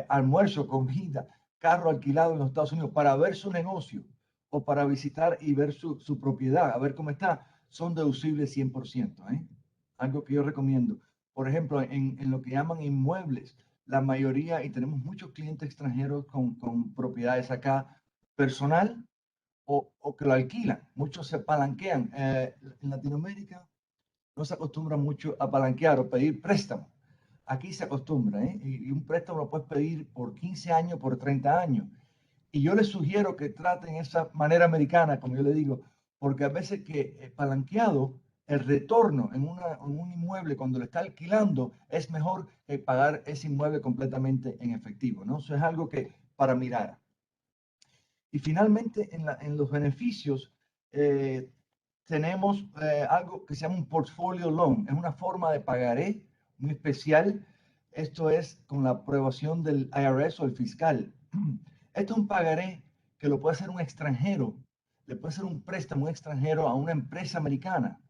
almuerzo, comida, carro alquilado en los Estados Unidos para ver su negocio o para visitar y ver su propiedad, a ver cómo está, son deducibles 100%, ¿eh? Algo que yo recomiendo. Por ejemplo, en lo que llaman inmuebles, la mayoría, y tenemos muchos clientes extranjeros con propiedades acá, personal o que lo alquilan. Muchos se palanquean. En Latinoamérica no se acostumbra mucho a palanquear o pedir préstamo. Aquí se acostumbra, ¿eh? Y un préstamo lo puedes pedir por 15 años, por 30 años. Y yo les sugiero que traten esa manera americana, como yo le digo, porque a veces que palanqueado, el retorno en un inmueble cuando lo está alquilando es mejor que pagar ese inmueble completamente en efectivo, ¿no? Eso es algo que para mirar. Y finalmente, en los beneficios, tenemos algo que se llama un portfolio loan. Es una forma de pagaré muy especial. Esto es con la aprobación del IRS o el fiscal. Esto es un pagaré que lo puede hacer un extranjero. Le puede hacer un préstamo un extranjero a una empresa americana.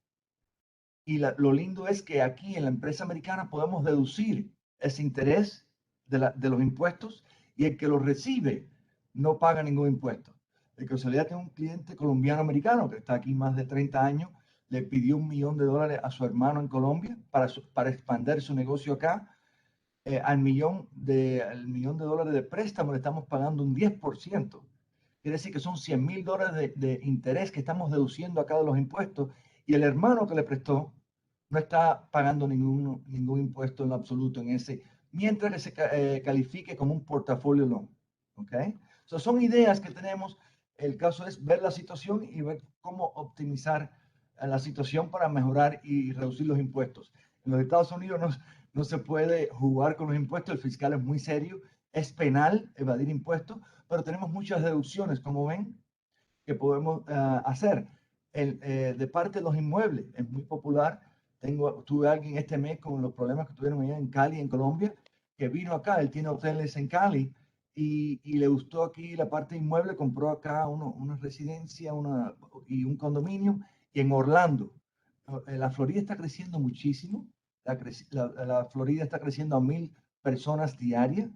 Y lo lindo es que aquí en la empresa americana podemos deducir ese interés de los impuestos y el que lo recibe no paga ningún impuesto. De casualidad tengo un cliente colombiano-americano que está aquí más de 30 años, le pidió $1 millón a su hermano en Colombia para expandir su negocio acá. Al millón de dólares de préstamo le estamos pagando un 10%. Quiere decir que son $100,000 de interés que estamos deduciendo acá de los impuestos y el hermano que le prestó no está pagando ningún impuesto en lo absoluto en ese, mientras que se califique como un portafolio loan. ¿Ok? So, son ideas que tenemos. El caso es ver la situación y ver cómo optimizar la situación para mejorar y reducir los impuestos. En los Estados Unidos no se puede jugar con los impuestos, el fiscal es muy serio, es penal evadir impuestos, pero tenemos muchas deducciones, como ven, que podemos hacer. De parte de los inmuebles, es muy popular. Tuve alguien este mes con los problemas que tuvieron allá en Cali, en Colombia, que vino acá, él tiene hoteles en Cali y le gustó aquí la parte inmueble, compró acá una residencia y un condominio y en Orlando. La Florida está creciendo muchísimo. La Florida está creciendo a 1,000 personas diarias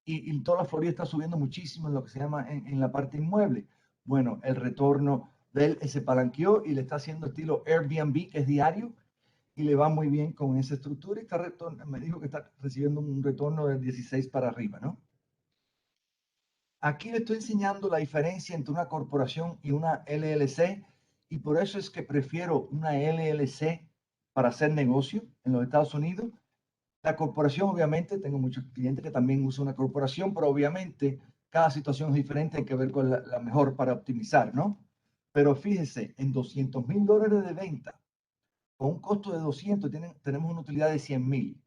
y toda la Florida está subiendo muchísimo en lo que se llama en la parte inmueble. Bueno, el retorno de él se palanqueó y le está haciendo estilo Airbnb, que es diario, y le va muy bien con esa estructura y me dijo que está recibiendo un retorno del 16 para arriba, ¿no? Aquí le estoy enseñando la diferencia entre una corporación y una LLC y por eso es que prefiero una LLC para hacer negocio en los Estados Unidos. La corporación, obviamente, tengo muchos clientes que también usan una corporación, pero obviamente cada situación es diferente, hay que ver con la mejor para optimizar, ¿no? Pero fíjese, en $200,000 de venta, con un costo de 200, tenemos una utilidad de 100,000.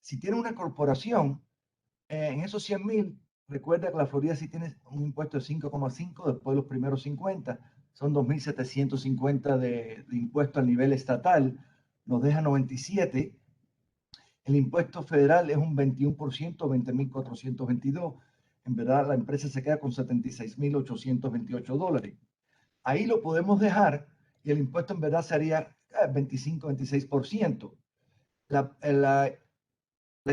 Si tiene una corporación, en esos 100,000, recuerda que la Florida sí tiene un impuesto de 5,5, después de los primeros 50, son 2,750 de impuesto a nivel estatal, nos deja 97. El impuesto federal es un 21%, 20,422. En verdad, la empresa se queda con $76,828. Ahí lo podemos dejar y el impuesto en verdad sería 25, 26%. La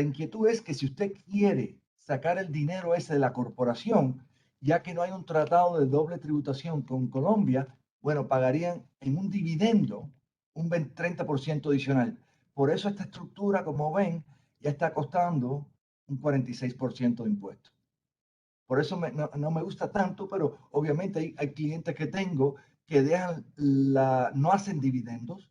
inquietud es que si usted quiere sacar el dinero ese de la corporación, ya que no hay un tratado de doble tributación con Colombia, bueno, pagarían en un dividendo un 30% adicional. Por eso esta estructura, como ven, ya está costando un 46% de impuestos. Por eso no me gusta tanto, pero obviamente hay clientes que tengo que no hacen dividendos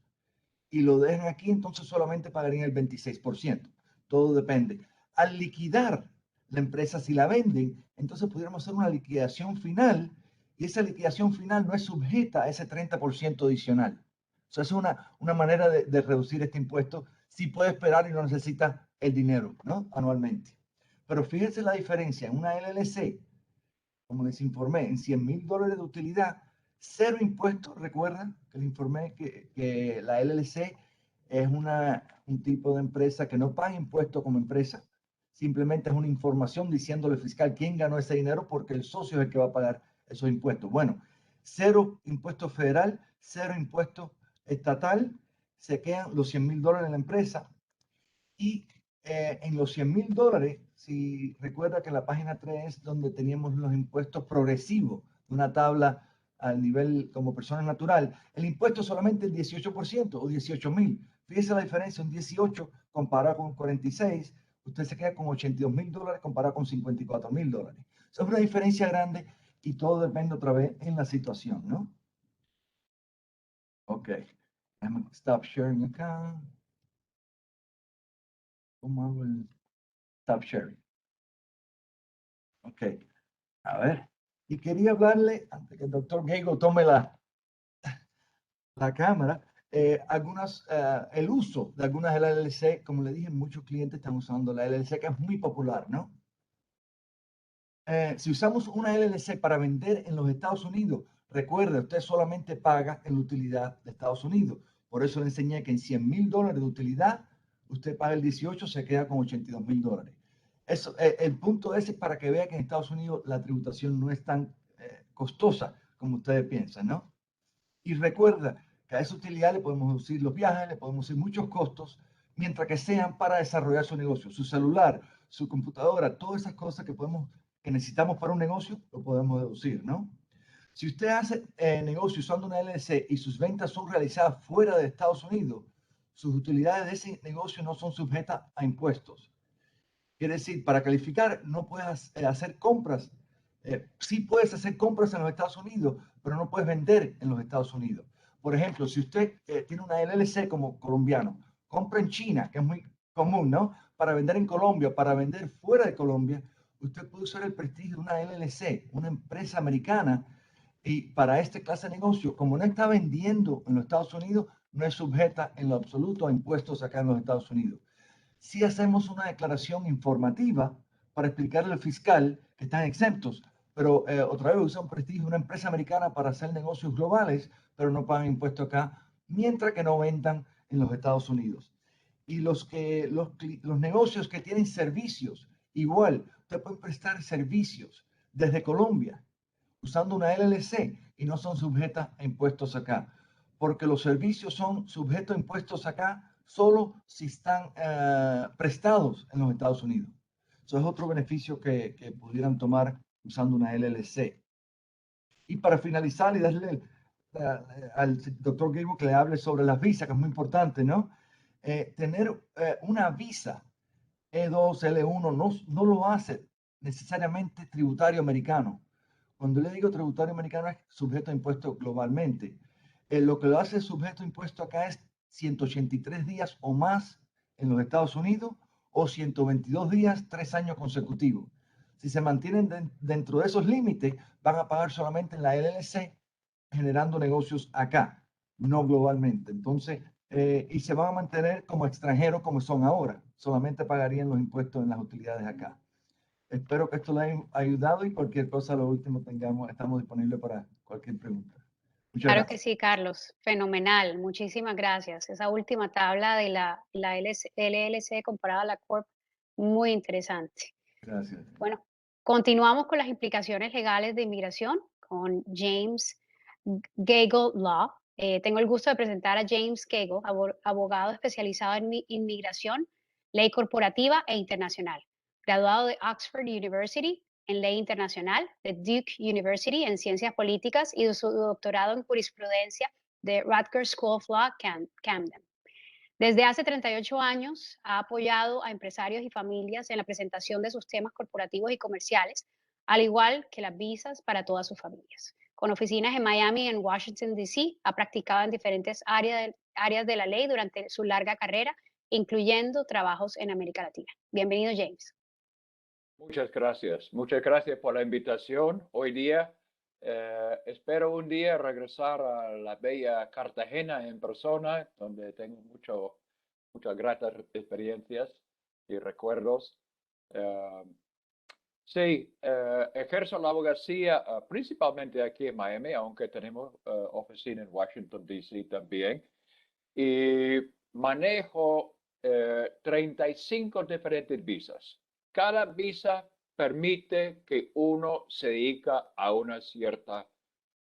y lo dejan aquí, entonces solamente pagarían el 26%. Todo depende. Al liquidar la empresa, si la venden, entonces pudiéramos hacer una liquidación final y esa liquidación final no es sujeta a ese 30% adicional. Eso es una manera de reducir este impuesto si puede esperar y no necesita el dinero, ¿no? Anualmente. Pero fíjense la diferencia. En una LLC, como les informé, en $100,000 de utilidad, cero impuestos. Recuerdan que les informé que la LLC es un tipo de empresa que no paga impuestos como empresa. Simplemente es una información diciéndole al fiscal quién ganó ese dinero porque el socio es el que va a pagar esos impuestos. Bueno, cero impuesto federal, cero impuesto estatal, se quedan los $100,000 en la empresa y en los $100,000, si recuerda que la página 3 es donde teníamos los impuestos progresivos, una tabla al nivel como persona natural, el impuesto es solamente el 18% o 18,000. Fíjese la diferencia, un 18 comparado con 46, usted se queda con $82,000 comparado con $54,000. Eso es una diferencia grande y todo depende otra vez en la situación, ¿no? Ok, I'm stop sharing account. ¿Cómo hago el stop sharing? Ok, a ver. Y quería hablarle, antes que el doctor Gego tome la cámara, el uso de algunas LLC, como le dije, muchos clientes están usando la LLC, que es muy popular, ¿no? Si usamos una LLC para vender en los Estados Unidos, recuerde, usted solamente paga en la utilidad de Estados Unidos. Por eso le enseñé que en $100,000 de utilidad, usted paga el 18, se queda con $82,000. Eso, el punto ese es para que vea que en Estados Unidos la tributación no es tan costosa como ustedes piensan, ¿no? Y recuerda que a esa utilidad le podemos reducir los viajes, le podemos reducir muchos costos, mientras que sean para desarrollar su negocio, su celular, su computadora, todas esas cosas que necesitamos para un negocio, lo podemos deducir, ¿no? Si usted hace negocio usando una LLC y sus ventas son realizadas fuera de Estados Unidos, sus utilidades de ese negocio no son sujetas a impuestos. Quiere decir, para calificar no puedes hacer compras. Sí puedes hacer compras en los Estados Unidos, pero no puedes vender en los Estados Unidos. Por ejemplo, si usted tiene una LLC como colombiano, compra en China, que es muy común, ¿no? Para vender en Colombia, para vender fuera de Colombia, usted puede usar el prestigio de una LLC, una empresa americana, y para esta clase de negocio, como no está vendiendo en los Estados Unidos, no es sujeta en lo absoluto a impuestos acá en los Estados Unidos. Si hacemos una declaración informativa para explicarle al fiscal que están exentos, pero otra vez usan prestigio de una empresa americana para hacer negocios globales, pero no pagan impuestos acá, mientras que no vendan en los Estados Unidos. Y los negocios que tienen servicios, igual, usted puede prestar servicios desde Colombia usando una LLC y no son sujetas a impuestos acá, porque los servicios son sujetos a impuestos acá solo si están prestados en los Estados Unidos. Eso es otro beneficio que pudieran tomar usando una LLC. Y para finalizar y darle al doctor Gable que le hable sobre las visas, que es muy importante, ¿no? Tener una visa E2, L1 no lo hace necesariamente tributario americano. Cuando le digo tributario americano es sujeto a impuestos globalmente. Lo que lo hace sujeto a impuesto acá es 183 días o más en los Estados Unidos o 122 días, 3 años consecutivos. Si se mantienen dentro de esos límites, van a pagar solamente en la LLC, generando negocios acá, no globalmente. Entonces, y se van a mantener como extranjeros como son ahora. Solamente pagarían los impuestos en las utilidades acá. Espero que esto le haya ayudado y cualquier cosa, lo último, estamos disponibles para cualquier pregunta. Muchas Claro que gracias. sí, Carlos. Fenomenal. Muchísimas gracias. Esa última tabla de la LLC comparada a la Corp, muy interesante. Gracias. Bueno, continuamos con las implicaciones legales de inmigración con James Gagel Law. Tengo el gusto de presentar a James Gagel, abogado especializado en inmigración, ley corporativa e internacional, graduado de Oxford University en ley internacional, de Duke University en ciencias políticas y de su doctorado en jurisprudencia de Rutgers School of Law, Camden. Desde hace 38 años ha apoyado a empresarios y familias en la presentación de sus temas corporativos y comerciales, al igual que las visas para todas sus familias. Con oficinas en Miami y en Washington, D.C., ha practicado en diferentes áreas de la ley durante su larga carrera, incluyendo trabajos en América Latina. Bienvenido, James. Muchas gracias. Muchas gracias por la invitación hoy día. Espero un día regresar a la bella Cartagena en persona, donde tengo muchas gratas experiencias y recuerdos. Sí, ejerzo la abogacía principalmente aquí en Miami, aunque tenemos oficina en Washington, D.C. también. Y manejo 35 diferentes visas. Cada visa permite que uno se dedica a una cierta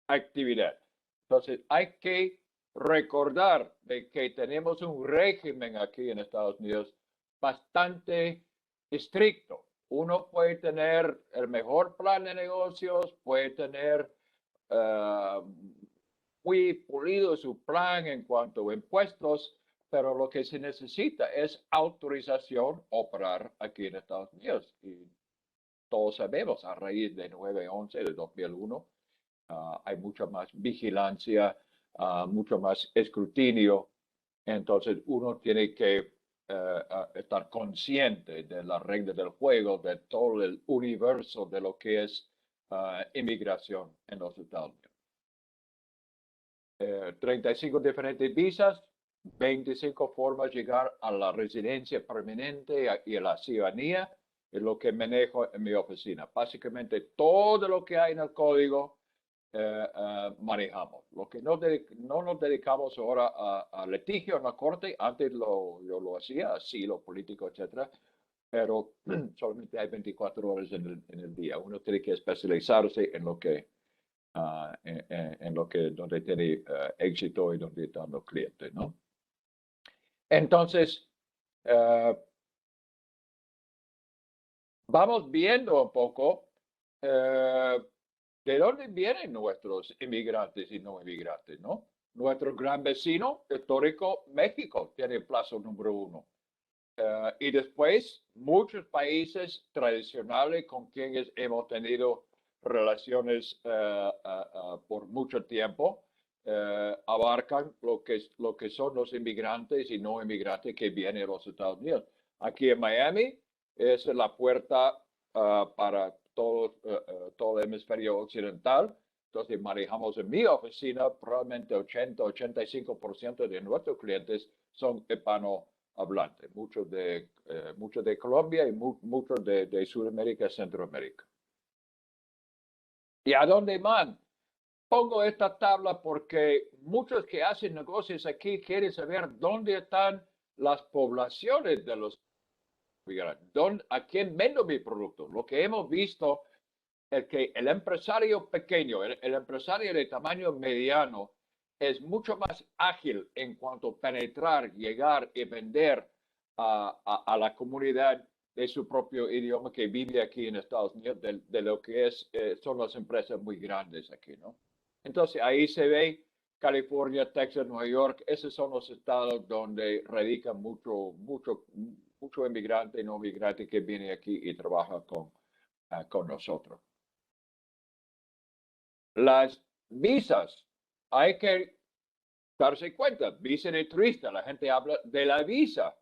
actividad. Entonces, hay que recordar de que tenemos un régimen aquí en Estados Unidos bastante estricto. Uno puede tener el mejor plan de negocios, puede tener muy pulido su plan en cuanto a impuestos, pero lo que se necesita es autorización operar aquí en Estados Unidos. Y todos sabemos, a raíz de 9/11 de 2001, hay mucha más vigilancia, mucho más escrutinio. Entonces uno tiene que estar consciente de las reglas del juego, de todo el universo de lo que es inmigración en los Estados Unidos. 35 diferentes visas, 25 formas de llegar a la residencia permanente y a la ciudadanía, es lo que manejo en mi oficina. Básicamente todo lo que hay en el código manejamos. Lo que no nos dedicamos ahora a litigio en la corte, antes yo lo hacía, asilo político, etcétera, pero solamente hay 24 horas en el día. Uno tiene que especializarse en lo que donde tiene éxito y donde están los clientes, ¿no? Entonces, vamos viendo un poco de dónde vienen nuestros inmigrantes y no inmigrantes, ¿no? Nuestro gran vecino histórico, México, tiene el plazo número 1. Y después, muchos países tradicionales con quienes hemos tenido relaciones por mucho tiempo, abarcan lo que son los inmigrantes y no inmigrantes que vienen a los Estados Unidos. Aquí en Miami es la puerta para todo el hemisferio occidental. Entonces manejamos en mi oficina probablemente 80-85% de nuestros clientes son hispanohablantes, muchos de Colombia y muchos de Sudamérica y Centroamérica. ¿Y a dónde van? Pongo esta tabla porque muchos que hacen negocios aquí quieren saber dónde están las poblaciones de los migrantes, a quién vendo mi producto. Lo que hemos visto es que el empresario pequeño, el empresario de tamaño mediano, es mucho más ágil en cuanto a penetrar, llegar y vender a la comunidad de su propio idioma que vive aquí en Estados Unidos, de lo que son las empresas muy grandes aquí, ¿no? Entonces ahí se ve California, Texas, Nueva York, esos son los estados donde radican mucho inmigrante y no migrante que viene aquí y trabaja con nosotros. Las visas, hay que darse cuenta, visa de turista, la gente habla de la visa.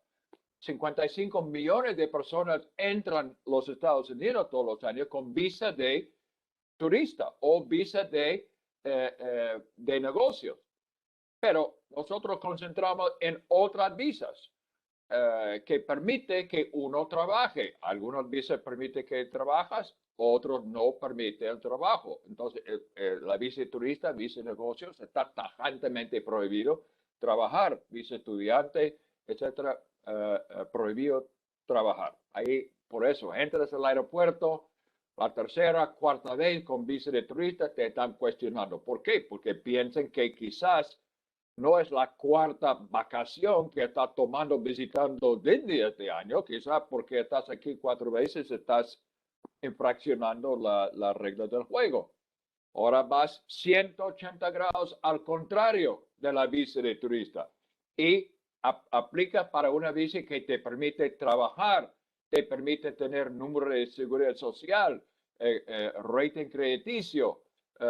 55 millones de personas entran a los Estados Unidos todos los años con visa de turista o visa de negocios. Pero nosotros concentramos en otras visas que permite que uno trabaje. Algunas visas permiten que trabajas, otros no permiten el trabajo. Entonces, la visa de turista, visa de negocios, está tajantemente prohibido trabajar. Visa estudiante, etcétera, prohibido trabajar. Ahí, por eso, entras al aeropuerto, la tercera, cuarta vez con visa de turista, te están cuestionando. ¿Por qué? Porque piensan que quizás no es la cuarta vacación que estás tomando visitando Disney este año, quizás porque estás aquí 4 veces, estás infraccionando la regla del juego. Ahora vas 180 grados al contrario de la visa de turista y aplica para una visa que te permite trabajar, te permite tener número de seguridad social, rating crediticio,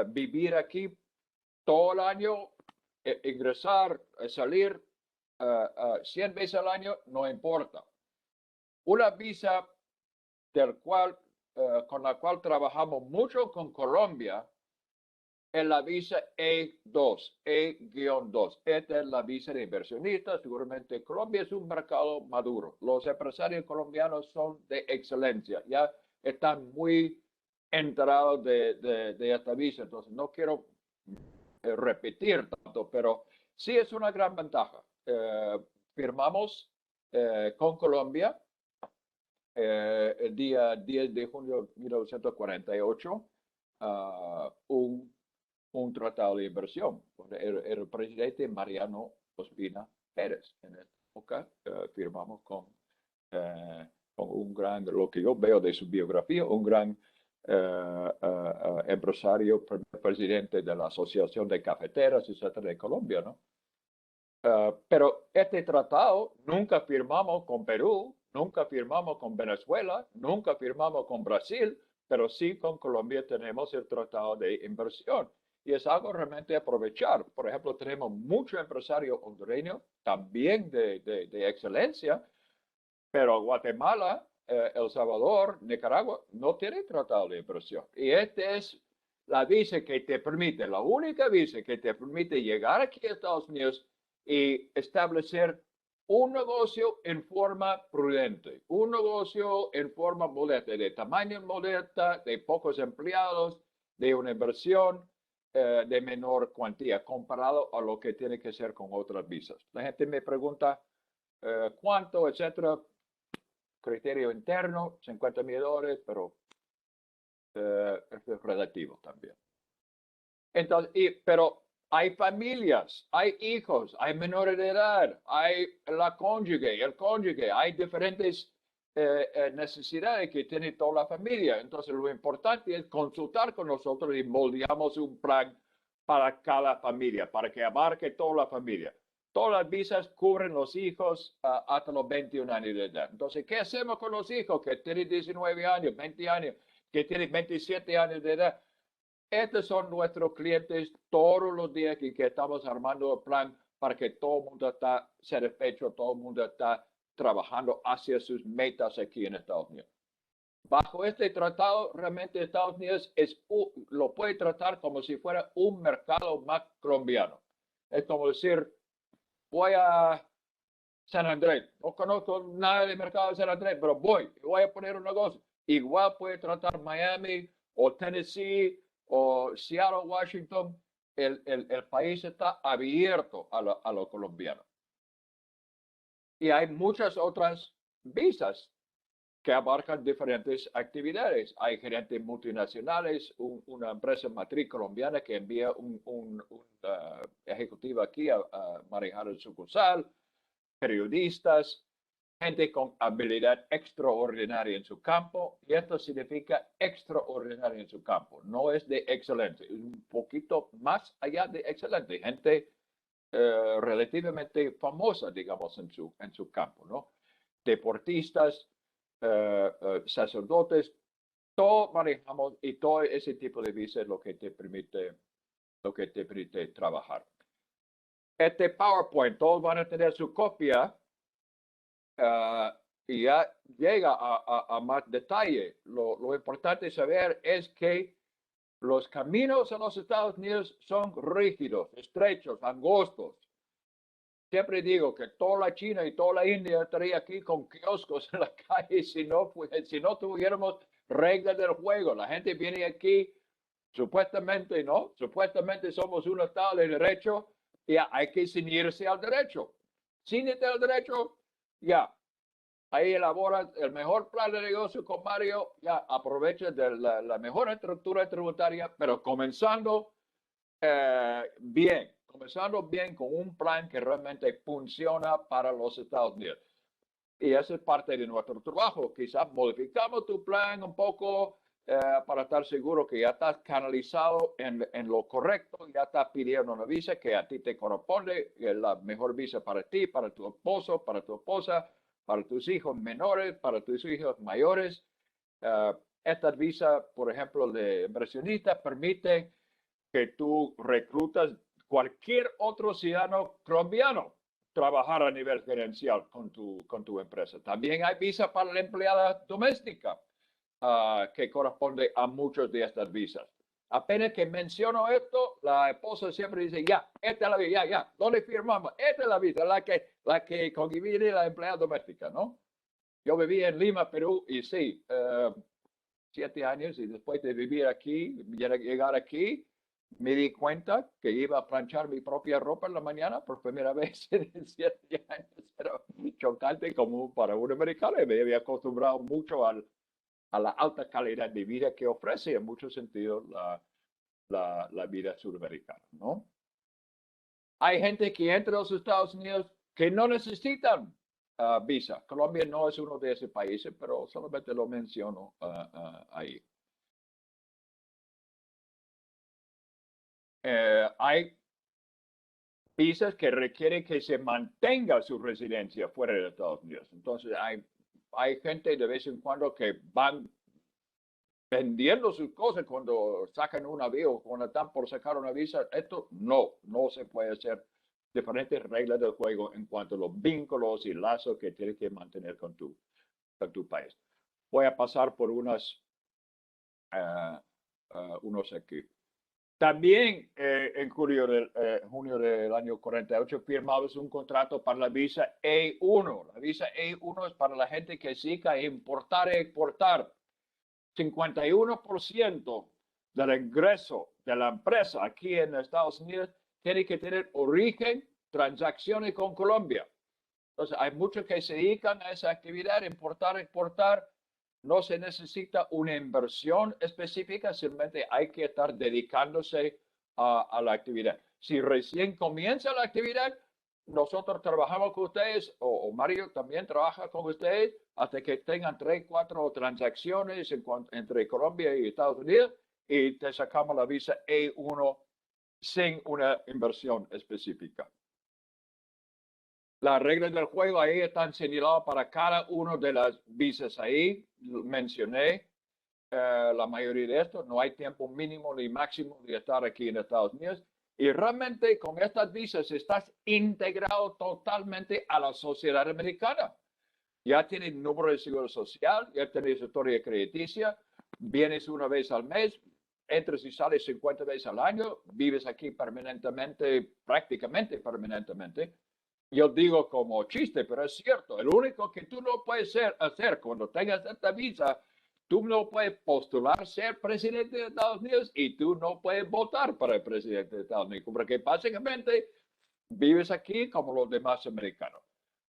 vivir aquí todo el año, ingresar, salir 100 veces al año, no importa. Una visa con la cual trabajamos mucho con Colombia es la visa E2, E-2. Esta es la visa de inversionistas. Seguramente Colombia es un mercado maduro. Los empresarios colombianos son de excelencia. Ya están muy enterados de esta visa. Entonces, no quiero repetir tanto, pero sí es una gran ventaja. Firmamos con Colombia el día 10 de junio de 1948 un tratado de inversión. Era el presidente Mariano Ospina Pérez. En esta época firmamos con un gran, lo que yo veo de su biografía, un gran empresario, presidente de la Asociación de Cafeteras, etcétera, de Colombia, ¿no? Pero este tratado nunca firmamos con Perú, nunca firmamos con Venezuela, nunca firmamos con Brasil, pero sí con Colombia tenemos el tratado de inversión. Y es algo realmente aprovechar. Por ejemplo, tenemos muchos empresarios hondureños, también de excelencia, pero Guatemala, El Salvador, Nicaragua, no tienen tratado de inversión. Y esta es la visa que te permite, la única visa que te permite llegar aquí a Estados Unidos y establecer un negocio en forma prudente, un negocio en forma modesta, de tamaño modesta, de pocos empleados, de una inversión de menor cuantía, comparado a lo que tiene que ser con otras visas. La gente me pregunta cuánto, etcétera. Criterio interno, $50,000, pero es relativo también. Entonces, pero hay familias, hay hijos, hay menores de edad, hay el cónyuge, hay diferentes necesidades que tiene toda la familia. Entonces, lo importante es consultar con nosotros y moldeamos un plan para cada familia, para que abarque toda la familia. Todas las visas cubren los hijos hasta los 21 años de edad. Entonces, ¿qué hacemos con los hijos que tienen 19 años, 20 años, que tienen 27 años de edad? Estos son nuestros clientes todos los días que estamos armando el plan para que todo el mundo está satisfecho, todo el mundo está trabajando hacia sus metas aquí en Estados Unidos. Bajo este tratado, realmente Estados Unidos lo puede tratar como si fuera un mercado más colombiano. Es como decir, voy a San Andrés, no conozco nada del mercado de San Andrés, pero voy a poner un negocio. Igual puede tratar Miami o Tennessee o Seattle, Washington. El país está abierto a lo colombiano. Y hay muchas otras visas que abarcan diferentes actividades. Hay gerentes multinacionales, una empresa matriz colombiana que envía un ejecutivo aquí a manejar el sucursal, periodistas, gente con habilidad extraordinaria en su campo, y esto significa extraordinaria en su campo. No es de excelente, es un poquito más allá de excelente. Gente relativamente famosa, digamos, en su campo, ¿no? Deportistas, sacerdotes, todo manejamos, y todo ese tipo de visa es lo que te permite trabajar. Este PowerPoint, todos van a tener su copia y ya llega a más detalle. Lo importante saber es que los caminos en los Estados Unidos son rígidos, estrechos, angostos. Siempre digo que toda la China y toda la India estaría aquí con kioscos en la calle si no tuviéramos reglas del juego. La gente viene aquí, supuestamente, ¿no? Supuestamente somos un Estado de derecho y hay que ceñirse al derecho. Cíñete al derecho, ya. Ahí elaboras el mejor plan de negocio con Mario, ya aprovecha de la mejor estructura tributaria, pero comenzando bien con un plan que realmente funciona para los Estados Unidos. Y esa es parte de nuestro trabajo. Quizás modificamos tu plan un poco para estar seguro que ya estás canalizado en lo correcto, ya estás pidiendo una visa que a ti te corresponde, la mejor visa para ti, para tu esposo, para tu esposa, para tus hijos menores, para tus hijos mayores. Esta visa, por ejemplo, de inversionista, permite que tú reclutas cualquier otro ciudadano colombiano trabajar a nivel gerencial con tu empresa. También hay visa para la empleada doméstica que corresponde a muchos de estas visas. Apenas que menciono esto, la esposa siempre dice, ya, esta es la visa, ya, ¿dónde firmamos? Esta es la visa, la que conviene la empleada doméstica, ¿no? Yo vivía en Lima, Perú, y sí, 7 años, y después de vivir aquí, llegar aquí, me di cuenta que iba a planchar mi propia ropa en la mañana por primera vez en 7 años. Era chocante como para un americano, y me había acostumbrado mucho a la alta calidad de vida que ofrece en muchos sentidos la vida sudamericana, ¿no? Hay gente que entra a los Estados Unidos que no necesitan visa. Colombia no es uno de esos países, pero solamente lo menciono ahí. Hay visas que requieren que se mantenga su residencia fuera de Estados Unidos. Entonces, hay gente de vez en cuando que van vendiendo sus cosas cuando sacan un avión, cuando están por sacar una visa. Esto no se puede hacer. Diferentes reglas del juego en cuanto a los vínculos y lazos que tienes que mantener con tu país. Voy a pasar por unos aquí. También en junio del año 48 firmamos un contrato para la visa E1. La visa E1 es para la gente que se dedica a importar e exportar. 51% del ingreso de la empresa aquí en Estados Unidos tiene que tener origen, transacciones con Colombia. Entonces, hay muchos que se dedican a esa actividad, importar, exportar. No se necesita una inversión específica, simplemente hay que estar dedicándose a la actividad. Si recién comienza la actividad, nosotros trabajamos con ustedes, o Mario también trabaja con ustedes, hasta que tengan 3, 4 transacciones entre Colombia y Estados Unidos, y te sacamos la visa E1 sin una inversión específica. Las reglas del juego ahí están señaladas para cada una de las visas ahí. Mencioné la mayoría de esto. No hay tiempo mínimo ni máximo de estar aquí en Estados Unidos. Y realmente con estas visas estás integrado totalmente a la sociedad americana. Ya tienes número de seguro social, ya tienes historia crediticia, vienes una vez al mes, entras y sales 50 veces al año, vives aquí permanentemente, prácticamente permanentemente. Yo digo como chiste, pero es cierto. El único que tú no puedes hacer cuando tengas esta visa, tú no puedes postular ser presidente de Estados Unidos y tú no puedes votar para el presidente de Estados Unidos, porque básicamente vives aquí como los demás americanos.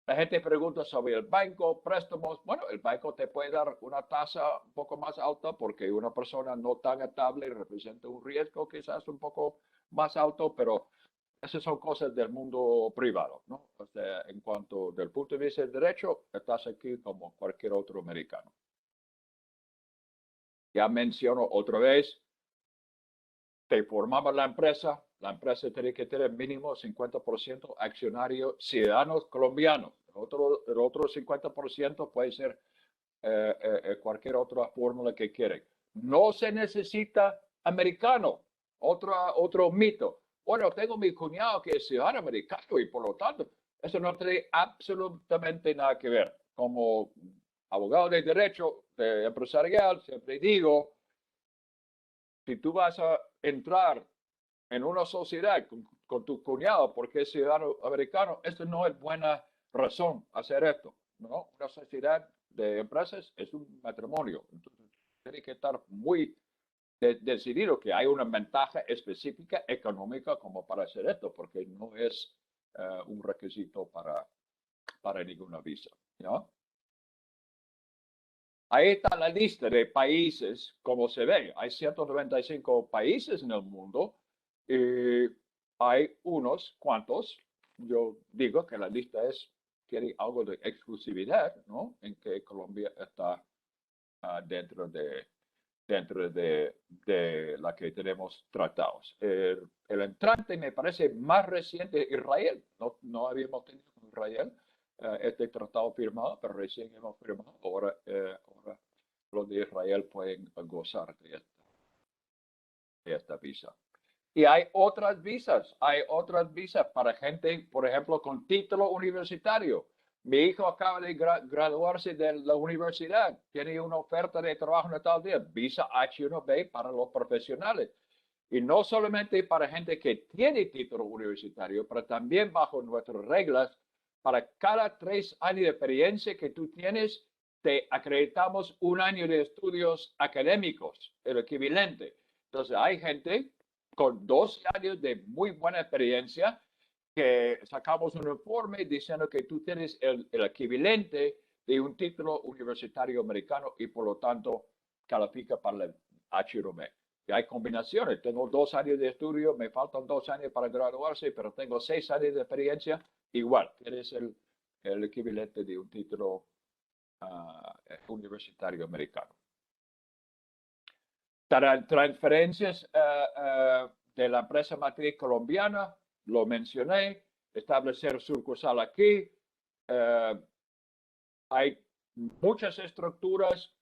La gente pregunta sobre el banco, préstamos. Bueno, el banco te puede dar una tasa un poco más alta porque una persona no tan estable representa un riesgo quizás un poco más alto, pero esas son cosas del mundo privado, ¿no? O sea, en cuanto del punto de vista del derecho, estás aquí como cualquier otro americano. Ya menciono otra vez, te formamos la empresa tiene que tener mínimo 50% accionario ciudadanos colombianos. El otro 50% puede ser cualquier otra fórmula que quieren. No se necesita americano. Otro mito. Bueno, tengo mi cuñado que es ciudadano americano y por lo tanto, eso no tiene absolutamente nada que ver. Como abogado de derecho empresarial, siempre digo, si tú vas a entrar en una sociedad con tu cuñado porque es ciudadano americano, esto no es buena razón hacer esto, ¿no? Una sociedad de empresas es un matrimonio. Entonces, tiene que estar muy decidido que hay una ventaja específica económica como para hacer esto, porque no es un requisito para ninguna visa, ¿no? Ahí está la lista de países, como se ve. Hay 195 países en el mundo y hay unos cuantos. Yo digo que la lista tiene algo de exclusividad, ¿no? En que Colombia está dentro de la que tenemos tratados. El entrante me parece más reciente, Israel. No habíamos tenido con Israel este tratado firmado, pero recién hemos firmado. Ahora los de Israel pueden gozar de esta visa. Y hay otras visas para gente, por ejemplo, con título universitario. Mi hijo acaba de graduarse de la universidad, tiene una oferta de trabajo en tal día, visa H1B para los profesionales. Y no solamente para gente que tiene título universitario, pero también bajo nuestras reglas, para cada 3 años de experiencia que tú tienes, te acreditamos 1 año de estudios académicos, el equivalente. Entonces hay gente con 12 años de muy buena experiencia que sacamos un informe diciendo que tú tienes el equivalente de un título universitario americano y por lo tanto califica para el H1B. Y hay combinaciones. Tengo 2 años de estudio, me faltan 2 años para graduarse, pero tengo 6 años de experiencia. Igual, tienes el equivalente de un título universitario americano. Transferencias de la empresa matriz colombiana, lo mencioné, establecer sucursal aquí. Hay muchas estructuras.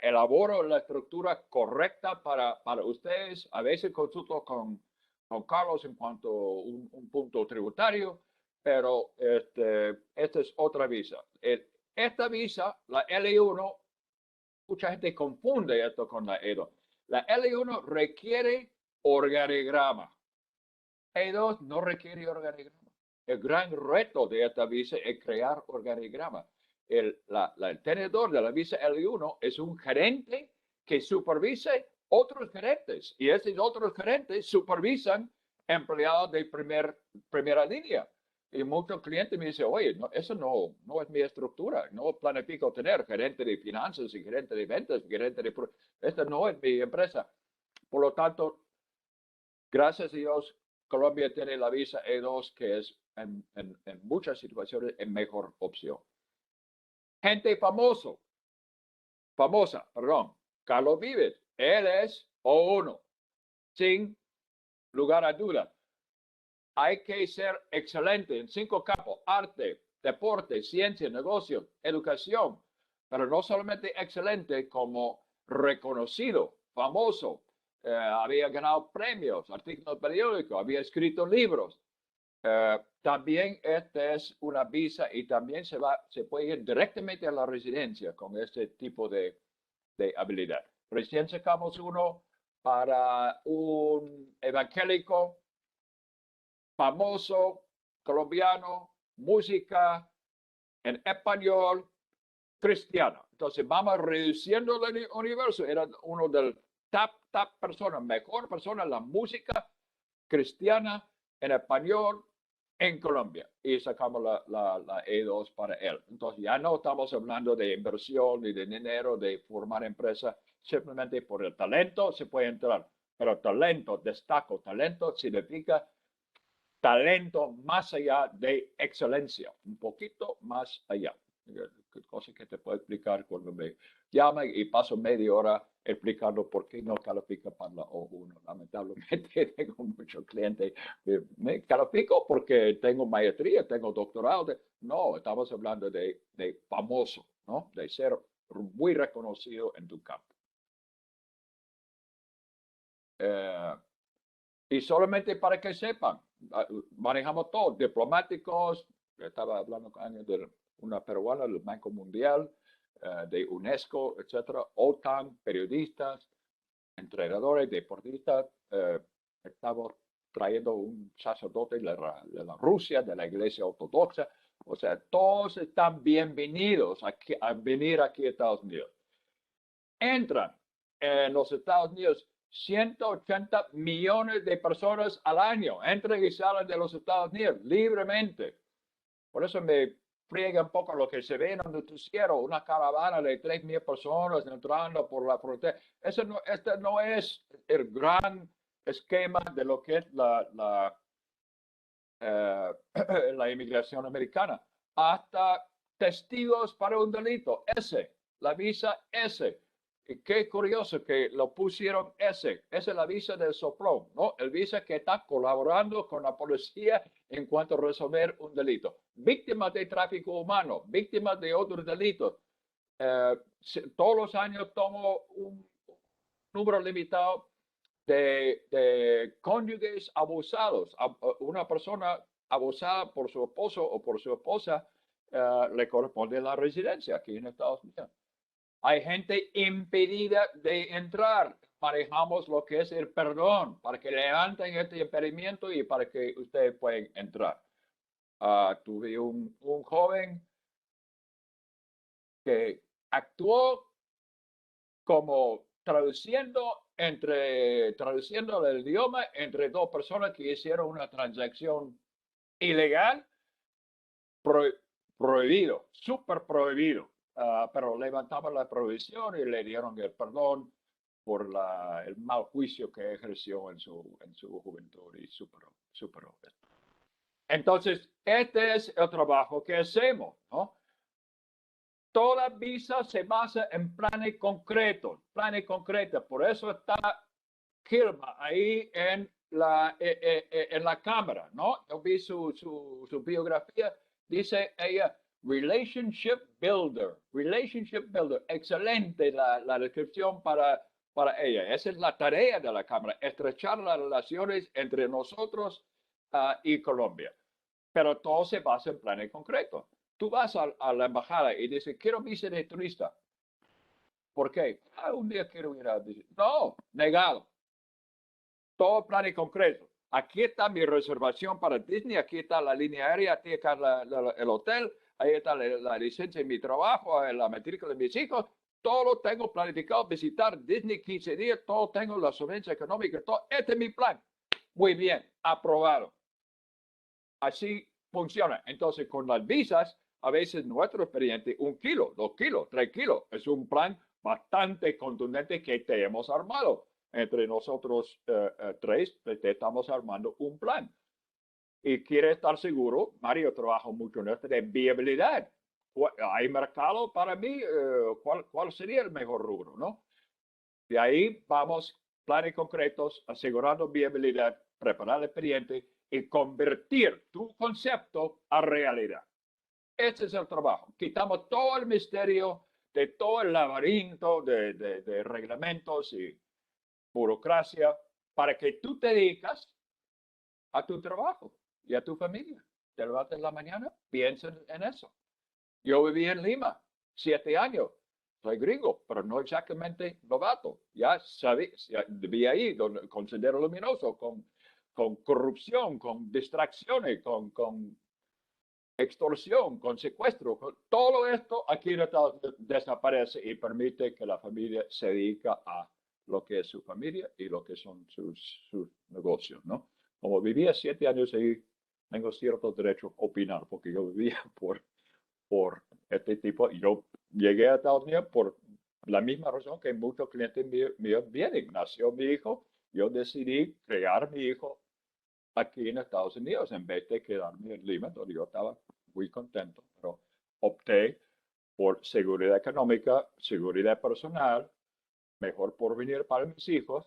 Elaboro la estructura correcta para ustedes. A veces consulto con Carlos en cuanto a un punto tributario, pero esta es otra visa. Esta visa, la L1, mucha gente confunde esto con la E2. La L1 requiere organigrama. E2 no requiere organigrama. El gran reto de esta visa es crear organigrama. El tenedor de la visa L1 es un gerente que supervisa otros gerentes y esos otros gerentes supervisan empleados de primera línea. Y muchos clientes me dicen, oye, eso no es mi estructura, no planifico tener gerente de finanzas y gerente de ventas, esta no es mi empresa. Por lo tanto, gracias a Dios, Colombia tiene la visa E2 que es en muchas situaciones la mejor opción. Gente famosa, Carlos Vives, él es O1, sin lugar a duda. Hay que ser excelente en 5 campos: arte, deporte, ciencia, negocios, educación, pero no solamente excelente, como reconocido, famoso. Había ganado premios, artículos periódicos, había escrito libros. También esta es una visa y también se puede ir directamente a la residencia con este tipo de habilidad. Recién sacamos uno para un evangélico famoso, colombiano, música en español, cristiana. Entonces vamos reduciendo el universo. Era uno del top personas, mejor persona en la música cristiana en español en Colombia. Y sacamos la E2 para él. Entonces ya no estamos hablando de inversión ni de dinero, de formar empresa. Simplemente por el talento se puede entrar. Pero talento significa talento más allá de excelencia, un poquito más allá. Cosa que te puedo explicar cuando me llaman y paso media hora explicando por qué no califica para la O1. Lamentablemente tengo muchos clientes. Me califico porque tengo maestría, tengo doctorado. No, estamos hablando de famoso, ¿no? De ser muy reconocido en tu campo. Y solamente para que sepan, manejamos todo, diplomáticos, estaba hablando con alguien de una peruana del Banco Mundial, de UNESCO, etcétera, OTAN, periodistas, entrenadores, deportistas, estamos trayendo un sacerdote de la Rusia, de la Iglesia Ortodoxa, o sea, todos están bienvenidos a venir aquí a Estados Unidos. Entran en los Estados Unidos 180 millones de personas al año, entran y salen de los Estados Unidos libremente. Por eso me friega un poco lo que se ve en el noticiero, una caravana de 3,000 personas entrando por la frontera. Este no es el gran esquema de lo que es la inmigración americana. Hasta testigos para un delito, la visa S. Y qué curioso que lo pusieron esa es la visa del soplón, ¿no? El visa que está colaborando con la policía en cuanto a resolver un delito. Víctimas de tráfico humano, víctimas de otros delitos. Todos los años tomo un número limitado de cónyuges abusados. Una persona abusada por su esposo o por su esposa le corresponde la residencia aquí en Estados Unidos. Hay gente impedida de entrar. Manejamos lo que es el perdón para que levanten este impedimento y para que ustedes puedan entrar. Tuve un joven que actuó como traduciendo el idioma entre dos personas que hicieron una transacción ilegal, prohibido, súper prohibido. Pero levantaba la prohibición y le dieron el perdón por el mal juicio que ejerció en su juventud y superó esto. Entonces, este es el trabajo que hacemos, ¿no? Toda visa se basa en planes concretos. Por eso está Kilma ahí en la cámara, ¿no? Yo vi su biografía. Dice ella, Relationship Builder. Excelente la descripción para ella. Esa es la tarea de la Cámara, estrechar las relaciones entre nosotros y Colombia. Pero todo se basa en planes concretos. Tú vas a la embajada y dices, quiero visa de turista. ¿Por qué? Un día quiero ir a decir, no, negado. Todo planes concretos. Aquí está mi reservación para Disney, aquí está la línea aérea, aquí está el hotel, ahí está la licencia de mi trabajo, la matrícula de mis hijos, todo lo tengo planificado, visitar Disney 15 días, todo tengo la solvencia económica, todo. Este es mi plan. Muy bien, aprobado. Así funciona. Entonces, con las visas, a veces nuestro expediente, 1 kilo, 2 kilos, 3 kilos, es un plan bastante contundente que te hemos armado. Entre nosotros tres, te estamos armando un plan. Y quiere estar seguro, Mario trabaja mucho en esto de viabilidad. ¿Hay mercado para mí? ¿Cuál sería el mejor rubro, no? De ahí vamos, planes concretos, asegurando viabilidad, preparar el expediente y convertir tu concepto a realidad. Ese es el trabajo. Quitamos todo el misterio de todo el laberinto de reglamentos y burocracia para que tú te dedicas a tu trabajo y a tu familia. Te levantas en la mañana, piensa en eso. Yo viví en Lima 7 años. Soy gringo, pero no exactamente novato. Ya viví ahí con Sendero Luminoso, con corrupción, con distracciones, con extorsión, con secuestro. Todo esto aquí desaparece y permite que la familia se dedica a lo que es su familia y lo que son sus negocios, ¿no? Como vivía 7 años ahí, tengo cierto derecho a opinar, porque yo vivía por este tipo. Yo llegué a Estados Unidos por la misma razón que muchos clientes míos vienen. Nació mi hijo, yo decidí crear mi hijo aquí en Estados Unidos en vez de quedarme en Lima, donde yo estaba muy contento, pero opté por seguridad económica, seguridad personal, mejor porvenir para mis hijos,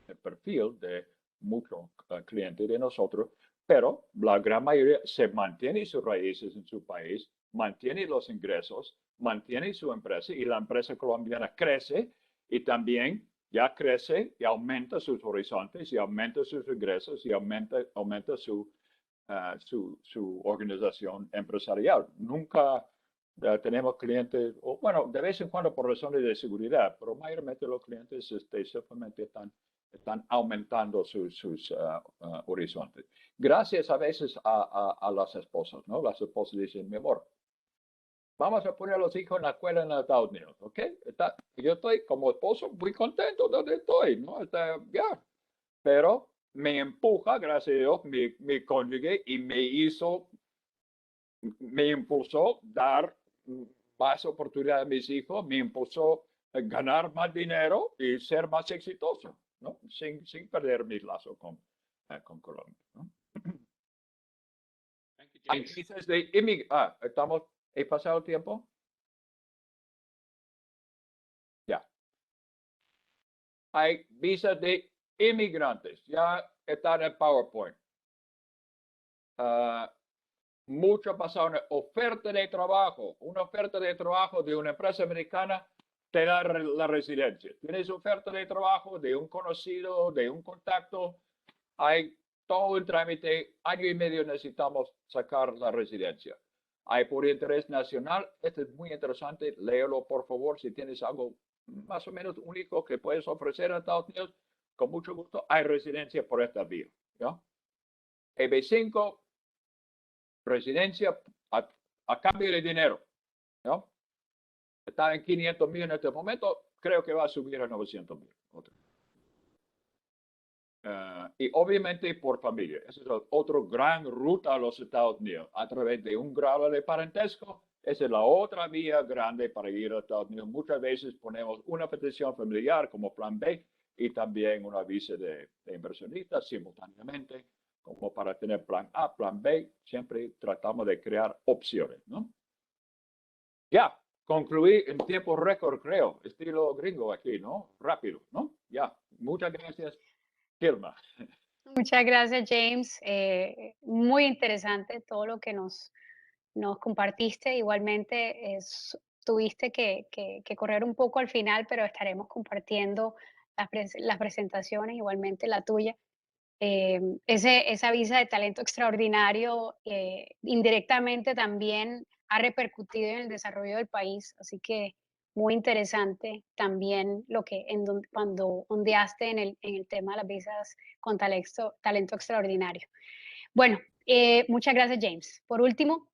el perfil de muchos clientes de nosotros, pero la gran mayoría se mantiene sus raíces en su país, mantiene los ingresos, mantiene su empresa y la empresa colombiana crece y también ya crece y aumenta sus horizontes y aumenta sus ingresos y aumenta su organización empresarial. Nunca tenemos clientes, o bueno, de vez en cuando por razones de seguridad, pero mayormente los clientes simplemente están aumentando sus horizontes. Gracias a veces a las esposas, ¿no? Las esposas dicen, mi amor, vamos a poner a los hijos en la escuela en Estados Unidos, ¿ok? Yo estoy como esposo muy contento donde estoy, ¿no? Ya. Pero me empuja, gracias a Dios, mi cónyuge y me impulsó dar más oportunidad a mis hijos, me impulsó a ganar más dinero y ser más exitoso, ¿no? Sin perder mi lazo con Colombia, ¿no? Hay visas de ¿he pasado el tiempo? Ya. Hay visas de inmigrantes, ya está en el PowerPoint. Mucho pasado en oferta de trabajo. Una oferta de trabajo de una empresa americana te da la residencia. Tienes oferta de trabajo de un conocido, de un contacto. Hay todo el trámite. Año y medio necesitamos sacar la residencia. Hay por interés nacional. Esto es muy interesante. Léelo, por favor, si tienes algo más o menos único que puedes ofrecer a Estados Unidos. Con mucho gusto, hay residencia por esta vía. ¿Ya? EB5, residencia a cambio de dinero, ¿no? Está en 500,000 en este momento, creo que va a subir a 900,000. Y obviamente por familia. Esa es otra gran ruta a los Estados Unidos, a través de un grado de parentesco. Esa es la otra vía grande para ir a Estados Unidos. Muchas veces ponemos una petición familiar como plan B y también una visa de inversionista simultáneamente, como para tener plan A, plan B. Siempre tratamos de crear opciones, ¿no? Ya, concluí en tiempo récord, creo, estilo gringo aquí, ¿no? Rápido, ¿no? Ya, muchas gracias, Hilma. Muchas gracias, James. Muy interesante todo lo que nos compartiste. Igualmente, tuviste que correr un poco al final, pero estaremos compartiendo las presentaciones, igualmente la tuya. Esa visa de talento extraordinario indirectamente también ha repercutido en el desarrollo del país, así que muy interesante también lo que cuando ondeaste en el tema de las visas con talento extraordinario. Bueno, muchas gracias, James. Por último,